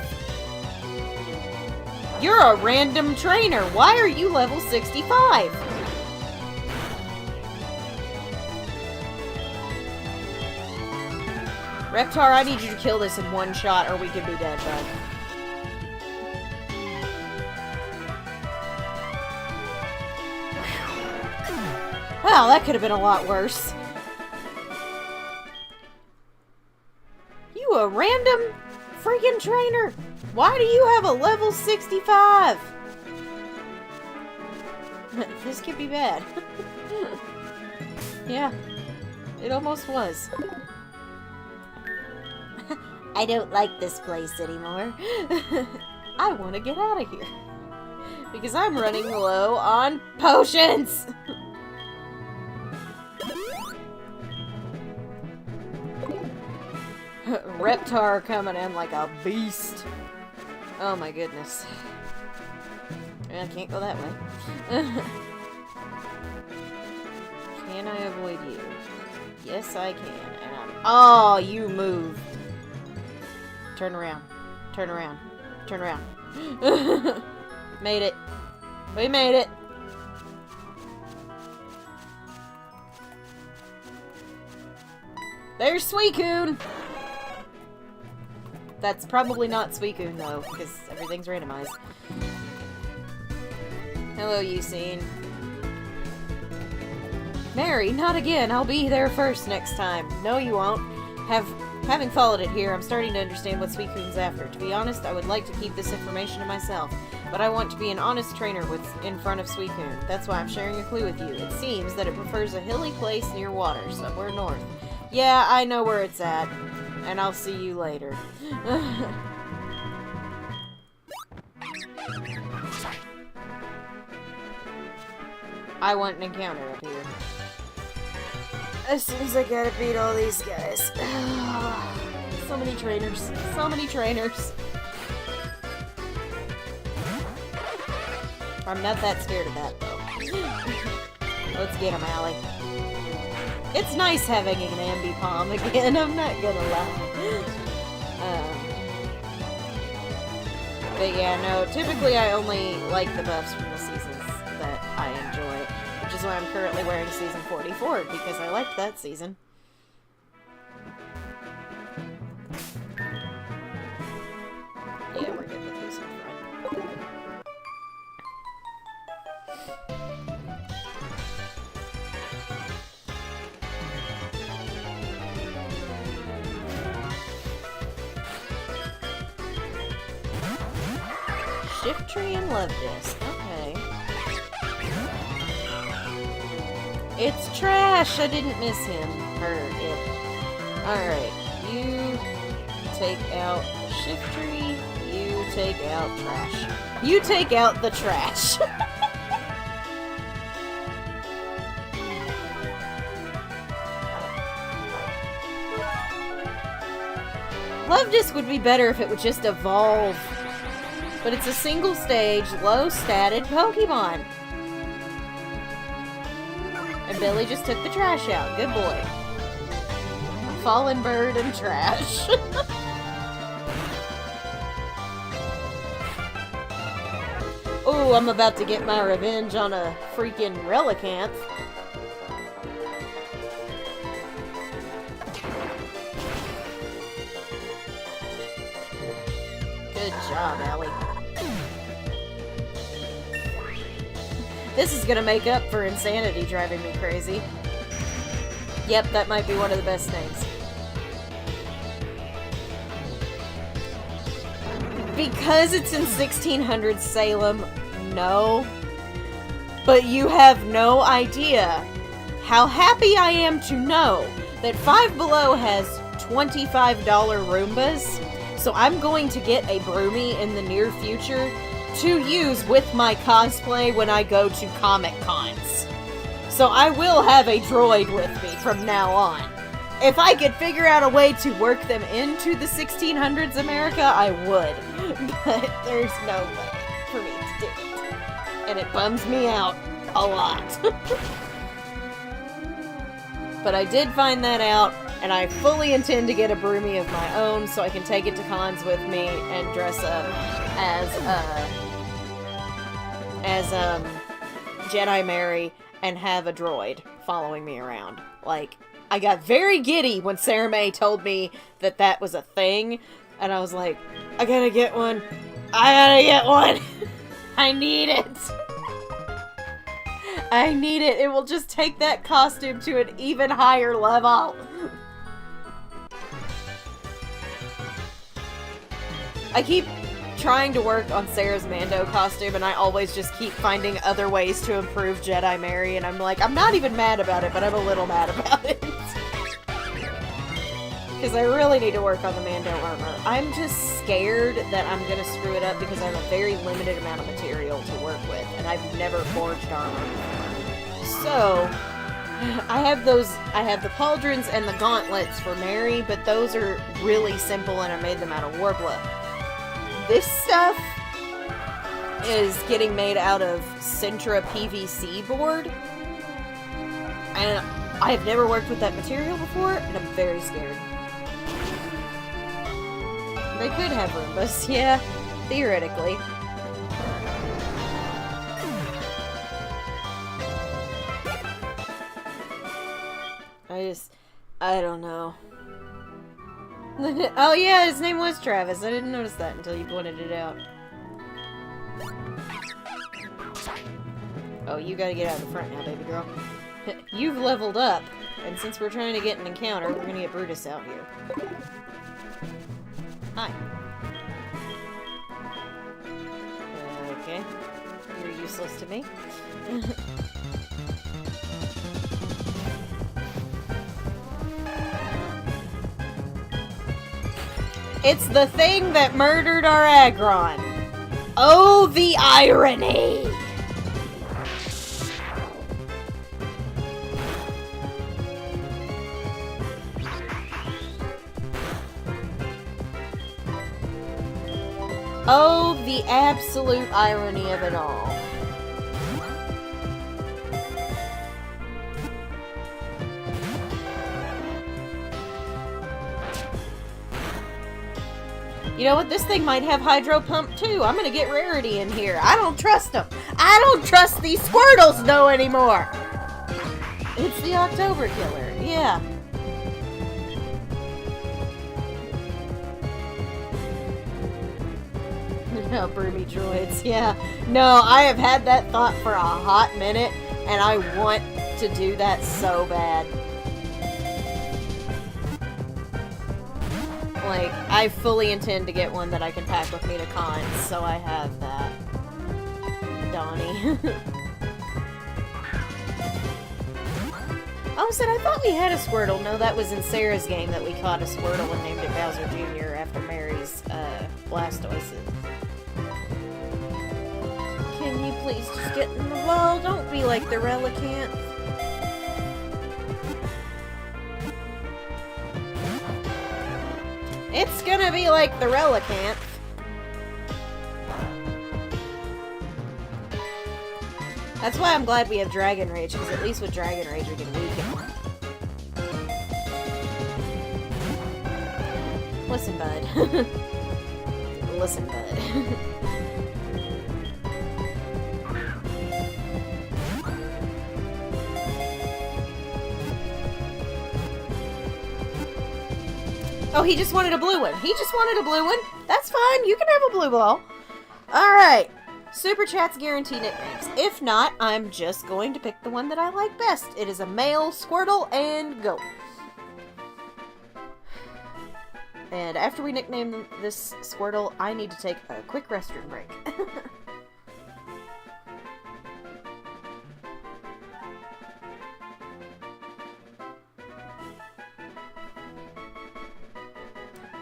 Speaker 2: You're a random trainer. Why are you level 65? Reptar, I need you to kill this in one shot or we could be dead, bud. Wow, that could have been a lot worse. You a random freaking trainer? Why do you have a level 65? This could be bad. Yeah, it almost was. I don't like this place anymore. I want to get out of here. Because I'm running low on potions! Reptar coming in like a beast. Oh my goodness. I can't go that way. Can I avoid you? Yes, I can. And oh, you moved. Turn around. Turn around. Turn around. Made it. We made it. There's Suicune! That's probably not Suicune, though, because everything's randomized. Hello, Usain. Mary, not again. I'll be there first next time. No, you won't. Having followed it here, I'm starting to understand what Suicune's after. To be honest, I would like to keep this information to myself, but I want to be an honest trainer in front of Suicune. That's why I'm sharing a clue with you. It seems that it prefers a hilly place near water, somewhere north. Yeah, I know where it's at, and I'll see you later. I want an encounter up here. As soon as I gotta beat all these guys. So many trainers. So many trainers. I'm not that scared of that, though. Let's get him, Allie. It's nice having an Ambipom again, I'm not gonna lie. But yeah, no, typically I only like the buffs from the seasons that I enjoy, which is why I'm currently wearing season 44, because I liked that season. Yeah, we're good with this one. Shift Tree and Love Disc. Okay. It's trash! I didn't miss him. Or it. Alright. You take out Shift Tree. You take out trash. You take out the trash. Love Disc would be better if it would just evolve. But it's a single stage, low statted Pokemon. And Billy just took the trash out. Good boy. Fallen bird and trash. Oh, I'm about to get my revenge on a freaking Relicanth. Good job, Allie. This is gonna make up for insanity driving me crazy. Yep, that might be one of the best things. Because it's in 1600 Salem, no. But you have no idea how happy I am to know that Five Below has $25 Roombas. So I'm going to get a Broomy in the near future to use with my cosplay when I go to Comic Cons. So I will have a droid with me from now on. If I could figure out a way to work them into the 1600s America, I would. But there's no way for me to do it. And it bums me out a lot. But I did find that out, and I fully intend to get a Broomy of my own so I can take it to cons with me and dress up as Jedi Mary and have a droid following me around. Like, I got very giddy when Sarah Mae told me that that was a thing, and I was like, I gotta get one. I gotta get one. I need it. I need it. It will just take that costume to an even higher level. I keep trying to work on Sarah's Mando costume, and I always just keep finding other ways to improve Jedi Mary, and I'm like, I'm not even mad about it, but I'm a little mad about it. Because I really need to work on the Mando armor. I'm just scared that I'm going to screw it up because I have a very limited amount of material to work with, and I've never forged armor before. So, I have the pauldrons and the gauntlets for Mary, but those are really simple and I made them out of Warbler. This stuff is getting made out of Sintra PVC board, and I have never worked with that material before, and I'm very scared. They could have Roombas, yeah, theoretically. I don't know. Oh yeah, his name was Travis. I didn't notice that until you pointed it out. Oh, you gotta get out of the front now, baby girl. You've leveled up, and since we're trying to get an encounter, we're gonna get Brutus out here. Hi. Okay. You're useless to me. It's the thing that murdered our Agron. Oh, the irony! Oh, the absolute irony of it all. You know what? This thing might have Hydro Pump too. I'm gonna get Rarity in here. I don't trust them. I don't trust these Squirtles no anymore. It's the October Killer. Yeah. No, Broomy Droids. Yeah. No, I have had that thought for a hot minute, and I want to do that so bad. Like, I fully intend to get one that I can pack with me to cons, so I have that. Donnie. Oh, said I thought we had a Squirtle. No, that was in Sarah's game that we caught a Squirtle and named it Bowser Jr. after Mary's, Blastoises. Can you please just get in the wall? Don't be like the Relicanth. It's gonna be like the Relicanth. That's why I'm glad we have Dragon Rage, because at least with Dragon Rage we can weaken. Listen, bud. Listen, bud. Oh, he just wanted a blue one. He just wanted a blue one. That's fine. You can have a blue ball. Alright. Super Chat's guarantee nicknames. If not, I'm just going to pick the one that I like best. It is a male Squirtle and go. And after we nickname this Squirtle, I need to take a quick restroom break.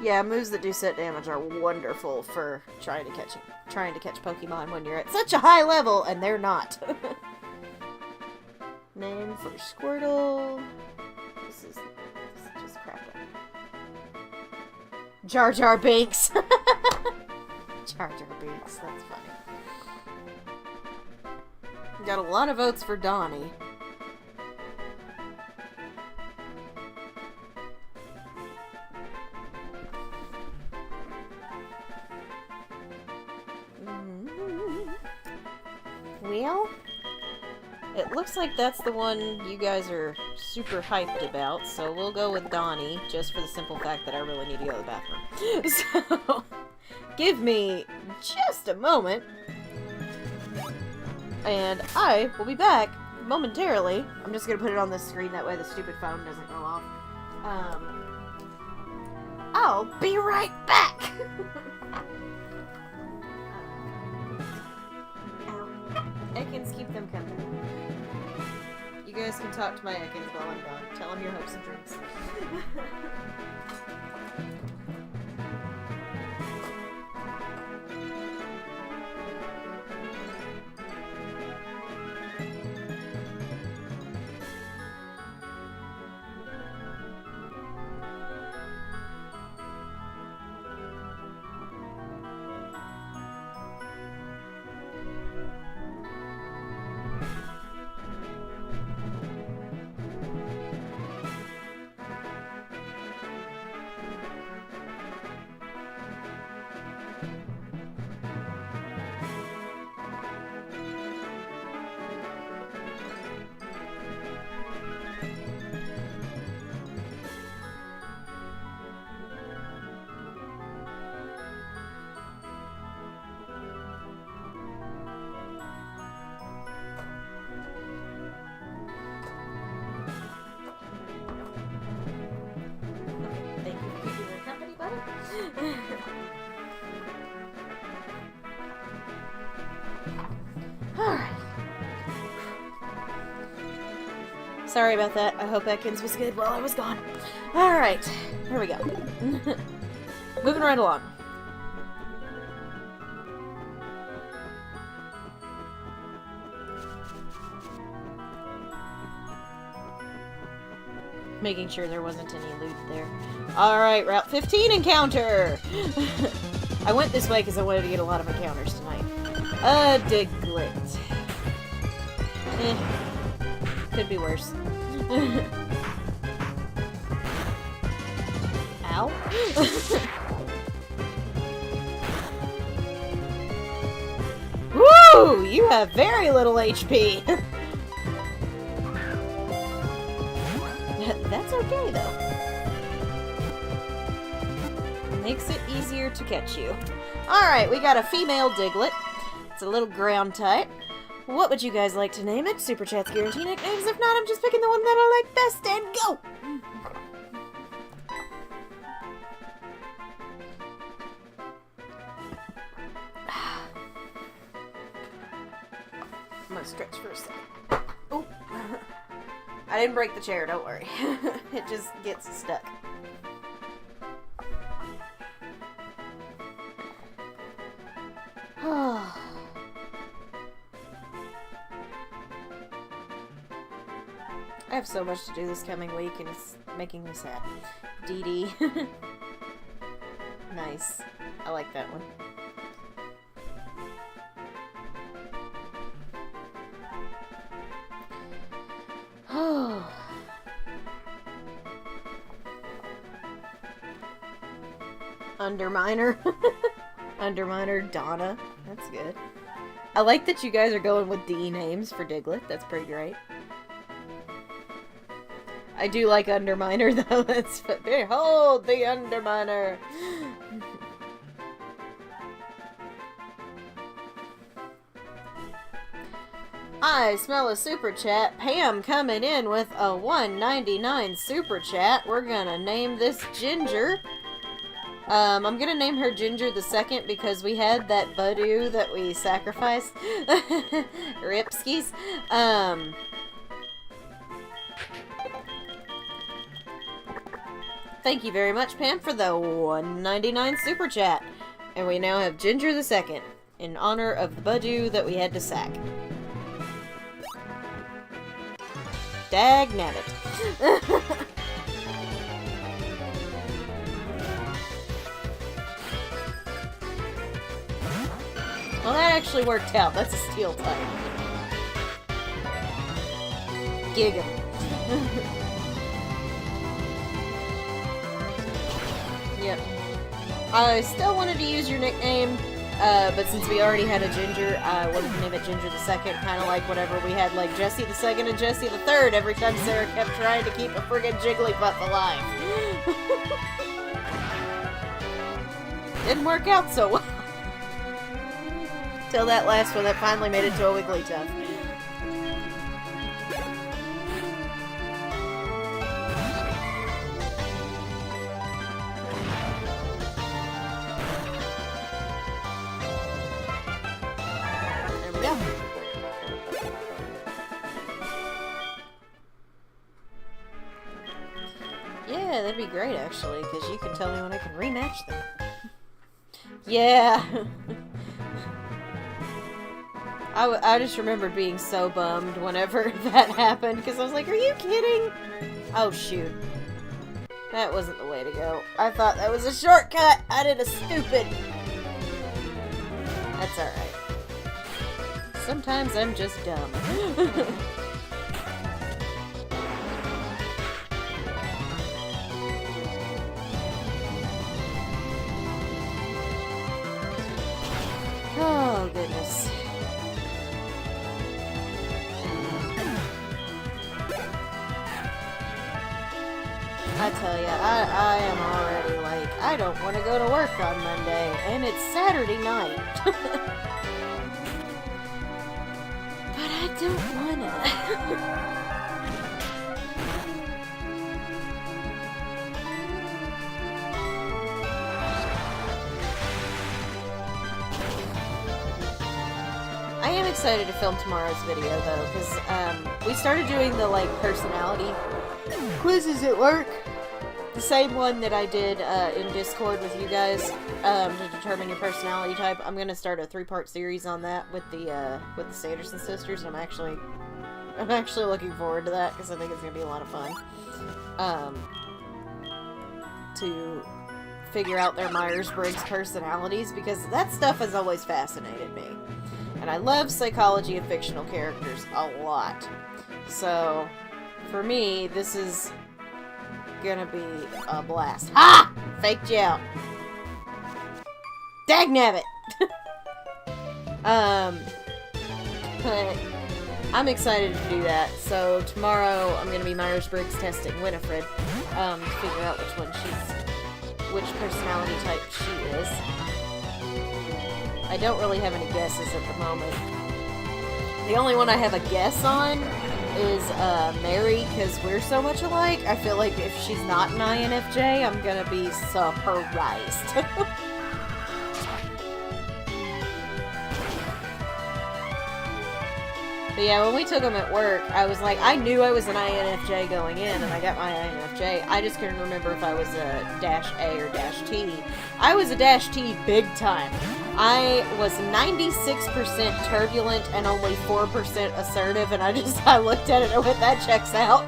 Speaker 2: Yeah, moves that do set damage are wonderful for trying to catch Pokemon when you're at such a high level, and they're not. Name for Squirtle. This is just crap. Jar Jar Binks. Jar Jar Binks, that's funny. Got a lot of votes for Donnie. Well, it looks like that's the one you guys are super hyped about, so we'll go with Donnie, just for the simple fact that I really need to go to the bathroom. So, give me just a moment, and I will be back momentarily. I'm just gonna put it on this screen, that way the stupid phone doesn't go off. I'll be right back! Ekans, keep them coming. You guys can talk to my Ekans while I'm gone. Tell them your hopes and dreams. Alright. Sorry about that. I hope Ekans was good while I was gone. Alright. Here we go. Moving right along. Making sure there wasn't any loot there. Alright, Route 15 encounter! I went this way because I wanted to get a lot of encounters tonight. A Diglett. Could be worse. Ow. Woo! You have very little HP! That's okay, though. Makes it easier to catch you. Alright, we got a female Diglett. It's a little ground type. What would you guys like to name it? Super Chat's guarantee nicknames. If not, I'm just picking the one that I like best, and go! I'm gonna stretch for a second. Oh! I didn't break the chair, don't worry. It just gets stuck. I have so much to do this coming week, and it's making me sad. Dee Dee. Nice. I like that one. Underminer. Underminer Donna. That's good. I like that you guys are going with D names for Diglett. That's pretty great. I do like Underminer, though. That's... Behold the Underminer! I smell a super chat. Pam coming in with a $1.99 super chat. We're gonna name this Ginger. I'm gonna name her Ginger the Second because we had that Badoo that we sacrificed. Ripskis. Thank you very much, Pam, for the $1.99 super chat. And we now have Ginger the Second in honor of the Badoo that we had to sack. Dagnabbit. Well, that actually worked out. That's a steel type. Giga. Yep. I still wanted to use your nickname, but since we already had a Ginger, I wanted to name it Ginger the Second, kind of like whatever we had, like Jessie the Second and Jessie the Third, every time Sarah kept trying to keep a friggin' Jigglypuff alive. Didn't work out so well. Till that last one that finally made it to a Wigglytuff. Yeah. Yeah, that'd be great, actually, because you can tell me when I can rematch them. Yeah. I just remembered being so bummed whenever that happened, because I was like, are you kidding? Oh, shoot. That wasn't the way to go. I thought that was a shortcut. I did a stupid. That's alright. Sometimes I'm just dumb. Oh, goodness. I tell ya, I am already like, I don't want to go to work on Monday, and it's Saturday night. But I don't wanna. I am excited to film tomorrow's video, though, because we started doing the, like, personality quizzes at work. The same one that I did in Discord with you guys to determine your personality type. I'm gonna start a 3-part series on that with the Sanderson sisters, and I'm actually looking forward to that because I think it's gonna be a lot of fun. To figure out their Myers-Briggs personalities, because that stuff has always fascinated me. And I love psychology of fictional characters a lot. So, for me, this is gonna be a blast. Ha! Faked you out. Dagnabbit! But I'm excited to do that. So, tomorrow I'm gonna be Myers-Briggs testing Winifred, to figure out which personality type she is. I don't really have any guesses at the moment. The only one I have a guess on is Mary, because we're so much alike. I feel like if she's not an INFJ, I'm gonna be surprised. But yeah, when we took them at work, I was like, I knew I was an INFJ going in, and I got my INFJ. I just couldn't remember if I was a -A or -T. I was a -T big time. I was 96% turbulent and only 4% assertive, and I looked at it and went, that checks out.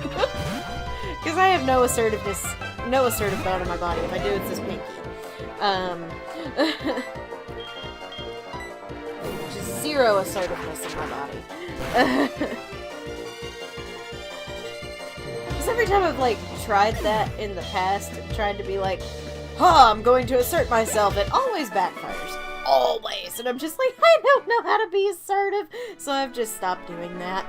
Speaker 2: Because I have no assertive bone in my body. If I do, it's this pinky. Just zero assertiveness in my body. Because every time I've, like, tried that in the past, and tried to be like, I'm going to assert myself, it always backfires. Always! And I'm just like, I don't know how to be assertive, so I've just stopped doing that.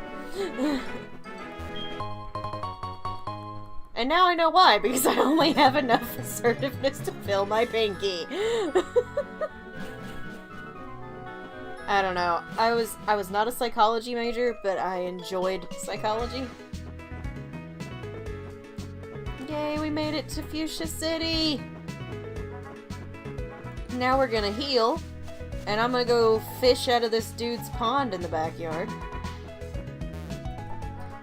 Speaker 2: And now I know why, because I only have enough assertiveness to fill my pinky. I don't know. I was not a psychology major, but I enjoyed psychology. Yay, we made it to Fuchsia City! Now we're gonna heal, and I'm gonna go fish out of this dude's pond in the backyard.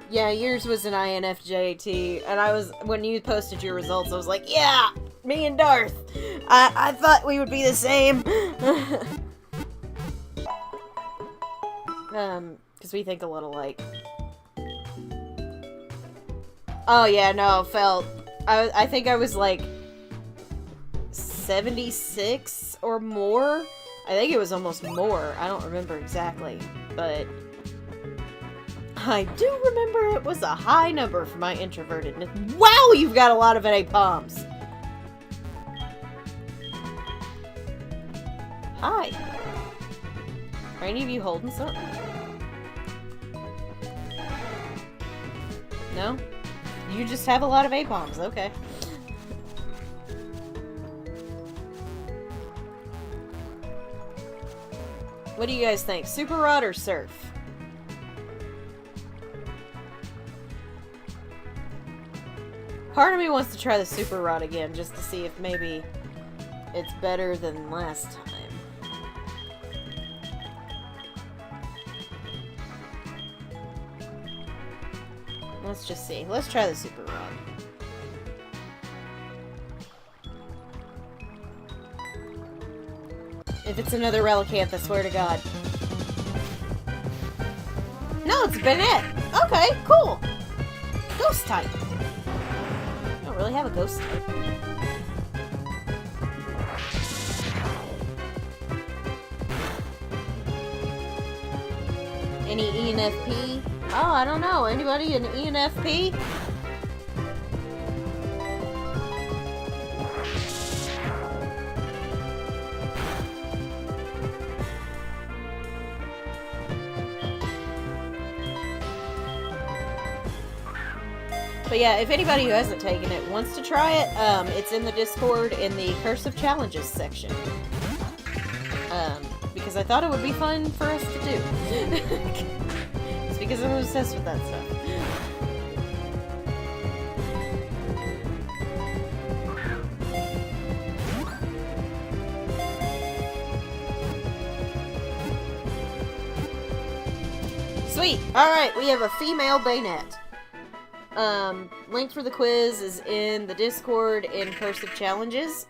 Speaker 2: Yeah, yours was an INFJT, and when you posted your results, I was like, yeah! Me and Darth! I thought we would be the same! Because we think a little alike. Oh yeah, no, I think I was like 76 or more. I think it was almost more. I don't remember exactly, but I do remember it was a high number for my introvertedness. Wow, you've got a lot of napalms. Hi. Are any of you holding something? No? You just have a lot of napalms, okay. What do you guys think? Super Rod or Surf? Part of me wants to try the Super Rod again, just to see if maybe it's better than last time. Let's just see. Let's try the super rod. If it's another Relicanth, I swear to God. No, it's Bennett. Okay, cool. Ghost type. I don't really have a ghost type. Any ENFP? Oh, I don't know. Anybody an ENFP? But yeah, if anybody who hasn't taken it wants to try it, it's in the Discord in the Curse of Challenges section. Because I thought it would be fun for us to do. It's because I'm obsessed with that stuff. Sweet! Alright, we have a female Bayonet. Link for the quiz is in the Discord in Curse of Challenges.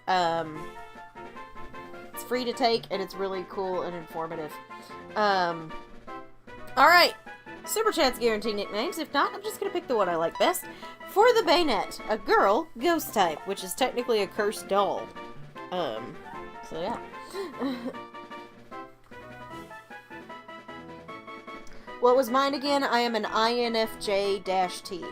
Speaker 2: It's free to take, and it's really cool and informative. Alright. Super Chat's guarantee nicknames. If not, I'm just gonna pick the one I like best. For the Bayonet, a girl, ghost type, which is technically a cursed doll. So yeah. What was mine again? I am an INFJ-T.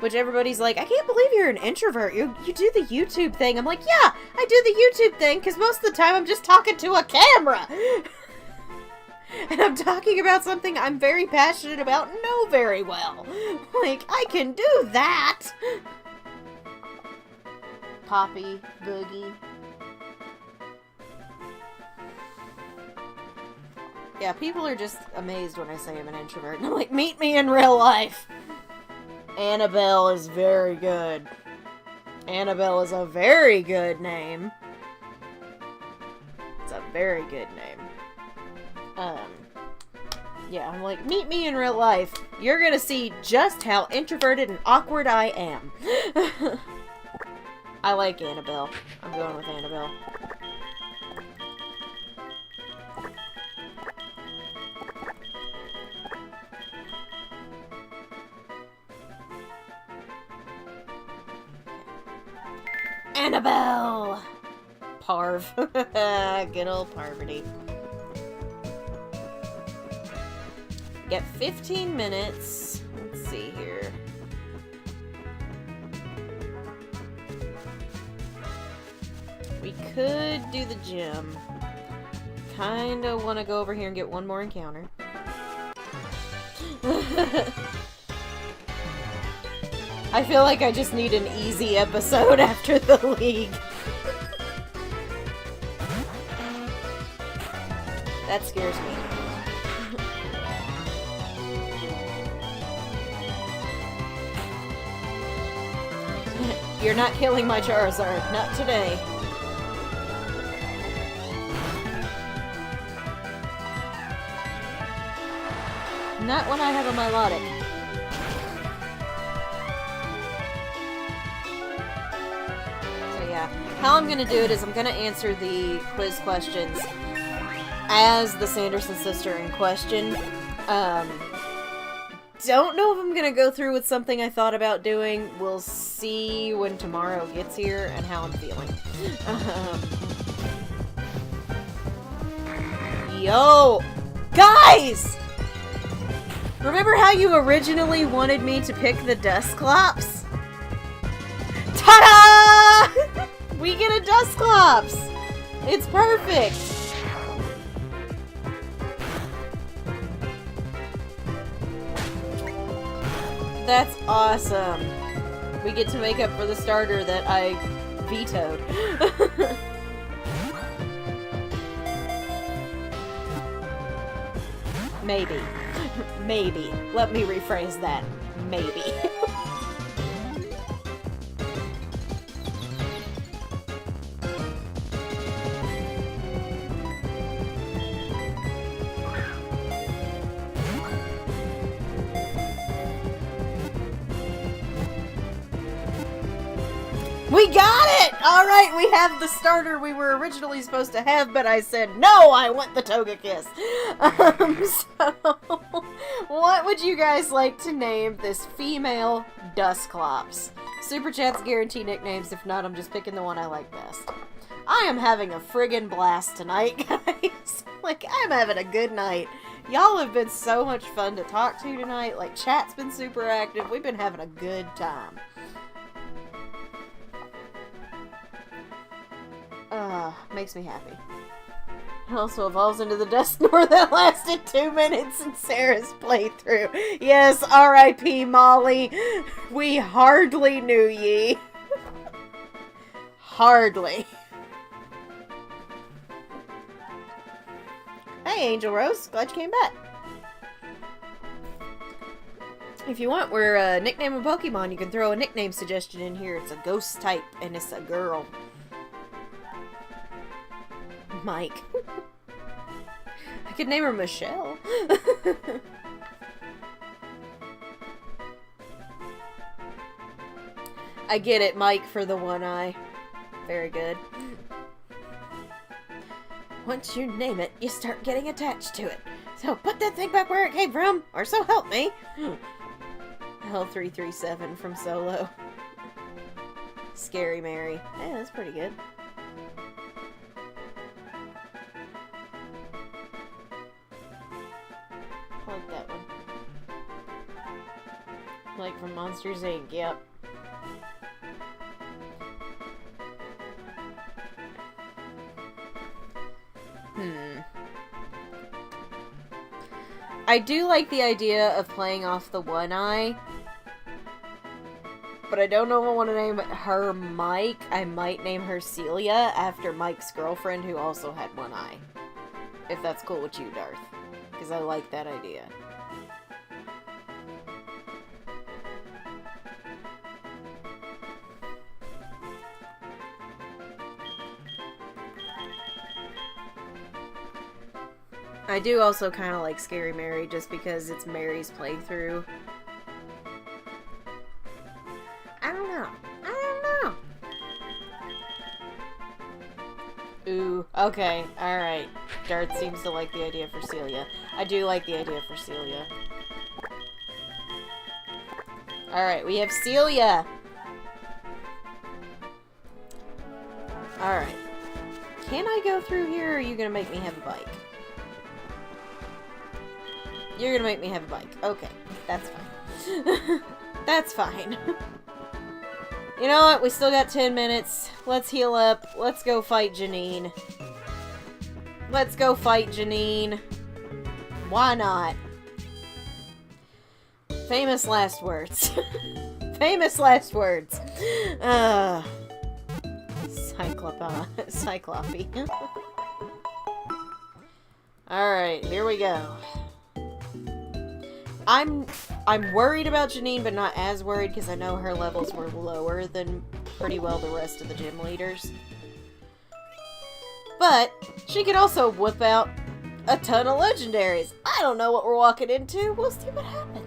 Speaker 2: Which everybody's like, I can't believe you're an introvert. You do the YouTube thing. I'm like, yeah, I do the YouTube thing because most of the time I'm just talking to a camera. And I'm talking about something I'm very passionate about and know very well. Like, I can do that. Poppy, Boogie. Yeah, people are just amazed when I say I'm an introvert. And I'm like, meet me in real life. Annabelle is very good. Annabelle is a very good name. It's a very good name. Yeah, I'm like, meet me in real life. You're gonna see just how introverted and awkward I am. I like Annabelle. I'm going with Annabelle. Annabelle! Parv. Good old Parvati. Get 15 minutes. Let's see here. We could do the gym. Kinda want to go over here and get one more encounter. I feel like I just need an easy episode after the league. That scares me. You're not killing my Charizard. Not today. Not when I have a Milotic. How I'm gonna do it is I'm gonna answer the quiz questions as the Sanderson sister in question. Don't know if I'm gonna go through with something I thought about doing. We'll see when tomorrow gets here and how I'm feeling. Yo! Guys! Remember how you originally wanted me to pick the Dusclops? Ta-da! We get a Dusclops! It's perfect! That's awesome. We get to make up for the starter that I vetoed. Maybe. Maybe. Let me rephrase that. Maybe. Alright, we have the starter we were originally supposed to have, but I said, no, I want the Toga Kiss. So, what would you guys like to name this female Dusclops? Super Chats guarantee nicknames. If not, I'm just picking the one I like best. I am having a friggin' blast tonight, guys. Like, I'm having a good night. Y'all have been so much fun to talk to tonight. Like, chat's been super active. We've been having a good time. Makes me happy. It also evolves into the Dusknoir that lasted 2 minutes in Sarah's playthrough. Yes, R.I.P. Molly. We hardly knew ye. Hardly. Hey, Angel Rose. Glad you came back. If you want, we're nickname a Pokemon. You can throw a nickname suggestion in here. It's a ghost type, and it's a girl. Mike. I could name her Michelle. I get it, Mike, for the one eye. Very good. Once you name it, you start getting attached to it. So put that thing back where it came from, or so help me. L337 from Solo. Scary Mary. Yeah, that's pretty good. I like that one. Like from Monsters Inc. Yep. I do like the idea of playing off the one eye, but I don't know if I want to name her Mike. I might name her Celia after Mike's girlfriend who also had one eye. If that's cool with you, Darth. Because I like that idea. I do also kind of like Scary Mary just because it's Mary's playthrough. I don't know. Ooh, okay, alright. Darth seems to like the idea for Celia. I do like the idea for Celia. Alright, we have Celia! Alright. Can I go through here, or are you gonna make me have a bike? You're gonna make me have a bike. Okay, that's fine. That's fine. You know what? We still got 10 minutes. Let's heal up. Let's go fight Janine. Let's go fight Janine. Why not? Famous last words. Famous last words. Cyclope. Alright, here we go. I'm worried about Janine, but not as worried because I know her levels were lower than pretty well the rest of the gym leaders. But she could also whip out a ton of legendaries. I don't know what we're walking into. We'll see what happens.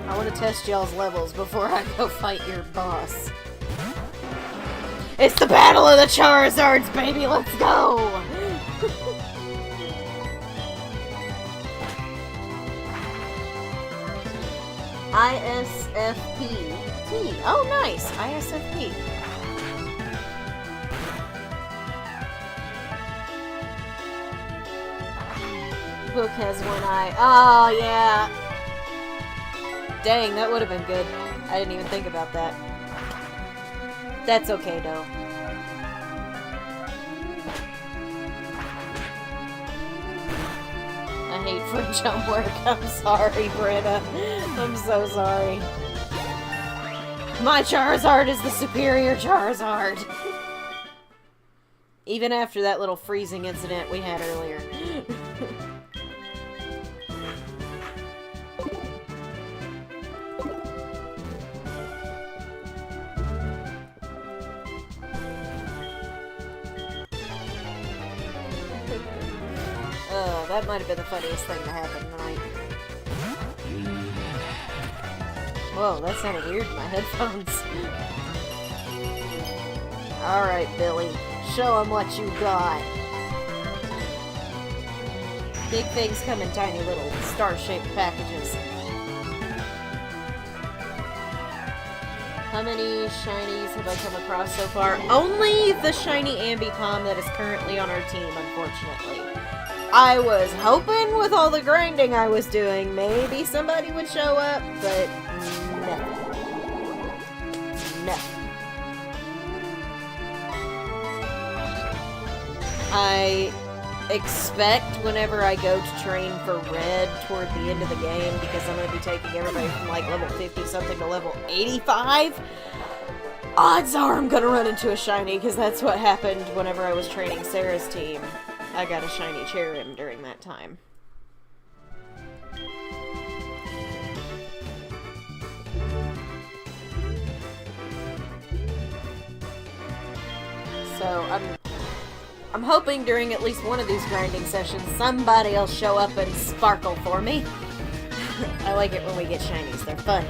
Speaker 2: I want to test y'all's levels before I go fight your boss. It's the battle of the Charizards, baby! Let's go! ISFP. T. Oh, nice! ISFP. Book has one eye. Oh, yeah! Dang, that would have been good. I didn't even think about that. That's okay, though. I hate free jump work. I'm sorry, Britta. I'm so sorry. My Charizard is the superior Charizard. Even after that little freezing incident we had earlier. That might have been the funniest thing to happen tonight. Whoa, that sounded weird in my headphones. Alright, Billy. Show him what you got. Big things come in tiny little star-shaped packages. How many shinies have I come across so far? Only the shiny Ambipom that is currently on our team, unfortunately. I was hoping with all the grinding I was doing, maybe somebody would show up, but nothing. Nothing. I expect whenever I go to train for Red toward the end of the game, because I'm going to be taking everybody from like level 50-something to level 85, odds are I'm going to run into a shiny, because that's what happened whenever I was training Sarah's team. I got a shiny Cherrim during that time. So, I'm hoping during at least one of these grinding sessions, somebody will show up and sparkle for me. I like it when we get shinies. They're fun.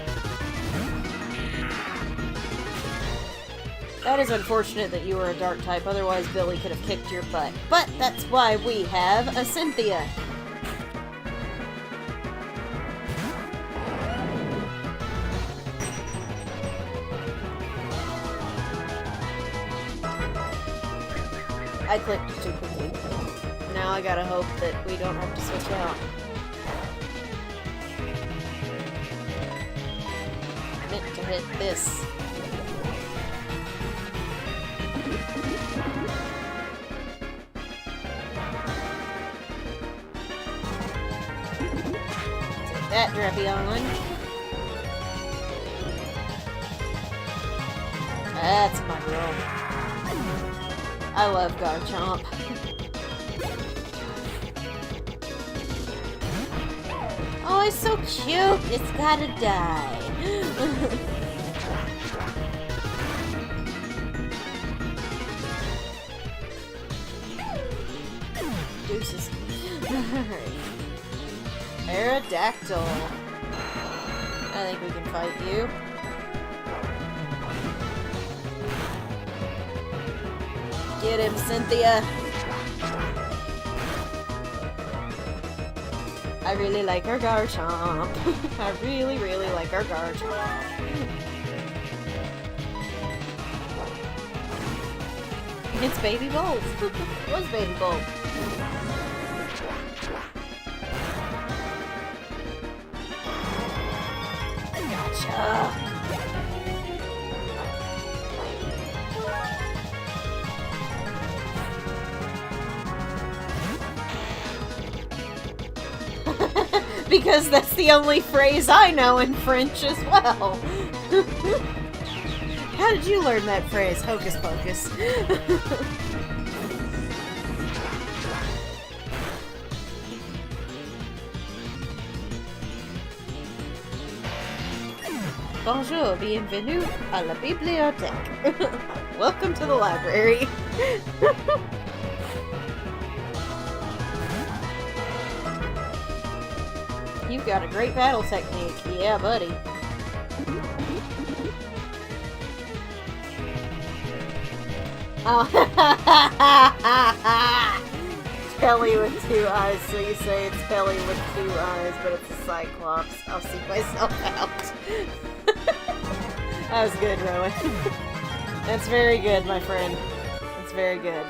Speaker 2: That is unfortunate that you were a dark type, otherwise Billy could have kicked your butt. But that's why we have a Cynthia. I clicked too quickly. Now I gotta hope that we don't have to switch out. Meant to hit this. Take that, Drapion. That's my girl. I love Garchomp. Oh, it's so cute. It's gotta die. Deuces. Alright. Aerodactyl. I think we can fight you. Get him, Cynthia. I really like our Garchomp. I really, really like our Garchomp. It's Baby Bolt. It was Baby Bolt. Gotcha. Because that's the only phrase I know in French as well. How did you learn that phrase, Hocus Pocus? Bonjour, bienvenue à la bibliothèque. Welcome to the library. You've got a great battle technique. Yeah, buddy. Oh. Pelly with 2 eyes, so you say it's Pelly with 2 eyes, but it's a Cyclops. I'll see myself out. That was good, Rowan. That's very good, my friend. That's very good.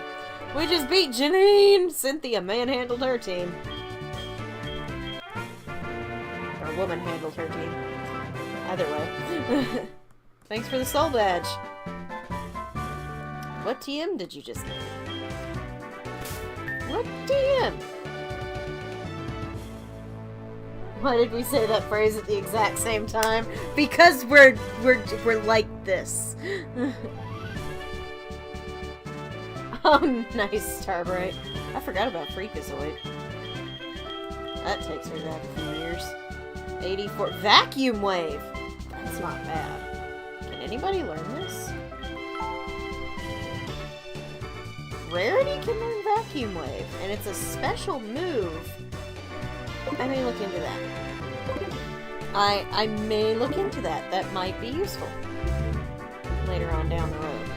Speaker 2: We just beat Janine! Cynthia manhandled her team. Woman handled her team. Either way. Thanks for the soul badge. What TM did you just get? What TM? Why did we say that phrase at the exact same time? Because we're like this. Oh, nice, Starbright. I forgot about Freakazoid. That takes her back a few years. 84. Vacuum Wave! That's not bad. Can anybody learn this? Rarity can learn Vacuum Wave, and it's a special move. I may look into that. I may look into that. That might be useful later on down the road.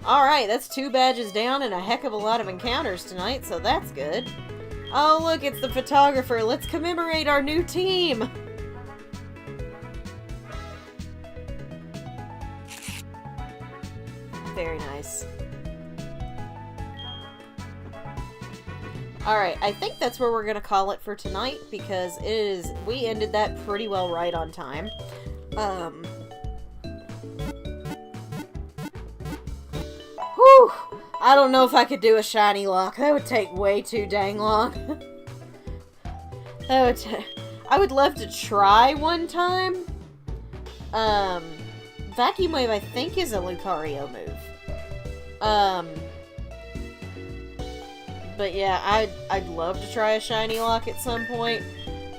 Speaker 2: Alright, that's 2 badges down and a heck of a lot of encounters tonight, so that's good. Oh look, it's the photographer. Let's commemorate our new team! Very nice. Alright, I think that's where we're gonna call it for tonight, because we ended that pretty well right on time. Whew! I don't know if I could do a shiny lock. That would take way too dang long. I would love to try one time. Vacuum Wave, I think, is a Lucario move. But yeah, I'd love to try a shiny lock at some point.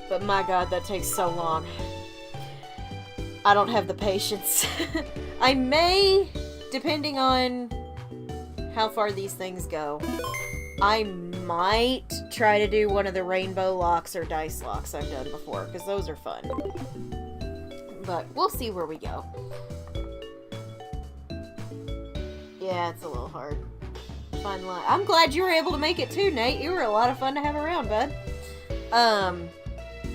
Speaker 2: But my god, that takes so long. I don't have the patience. I may, depending on how far these things go, I might try to do one of the rainbow locks or dice locks I've done before, because those are fun. But we'll see where we go. Yeah, it's a little hard. Fun line. I'm glad you were able to make it too, Nate. You were a lot of fun to have around, bud.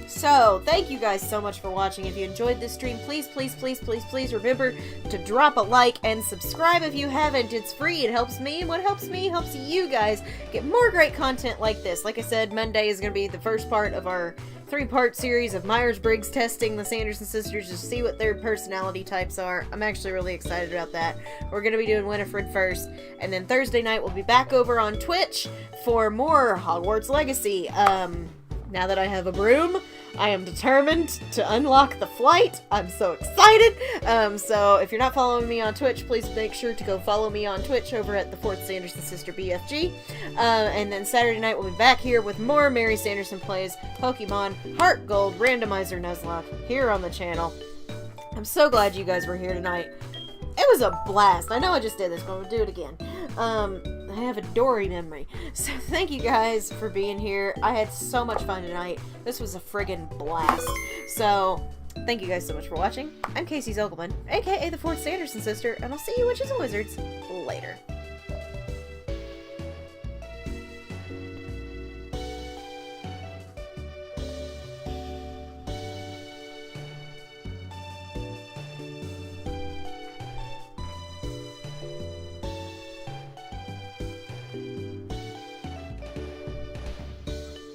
Speaker 2: So, thank you guys so much for watching. If you enjoyed this stream, please, please, please, please, please remember to drop a like and subscribe if you haven't. It's free. It helps me, and what helps me helps you guys get more great content like this. Like I said, Monday is going to be the first part of our 3-part series of Myers-Briggs testing the Sanderson sisters to see what their personality types are. I'm actually really excited about that. We're going to be doing Winifred first, and then Thursday night we'll be back over on Twitch for more Hogwarts Legacy. Now that I have a broom, I am determined to unlock the flight. I'm so excited. So if you're not following me on Twitch, please make sure to go follow me on Twitch over at the 4th Sanderson Sister BFG. And then Saturday night we'll be back here with more Mary Sanderson Plays Pokemon HeartGold Randomizer Nuzlocke here on the channel. I'm so glad you guys were here tonight. It was a blast. I know I just did this, but we'll do it again. I have a Dory memory. So thank you guys for being here. I had so much fun tonight. This was a friggin' blast. So thank you guys so much for watching. I'm Casey Zogelman, aka the 4th Sanderson Sister, and I'll see you witches and wizards later.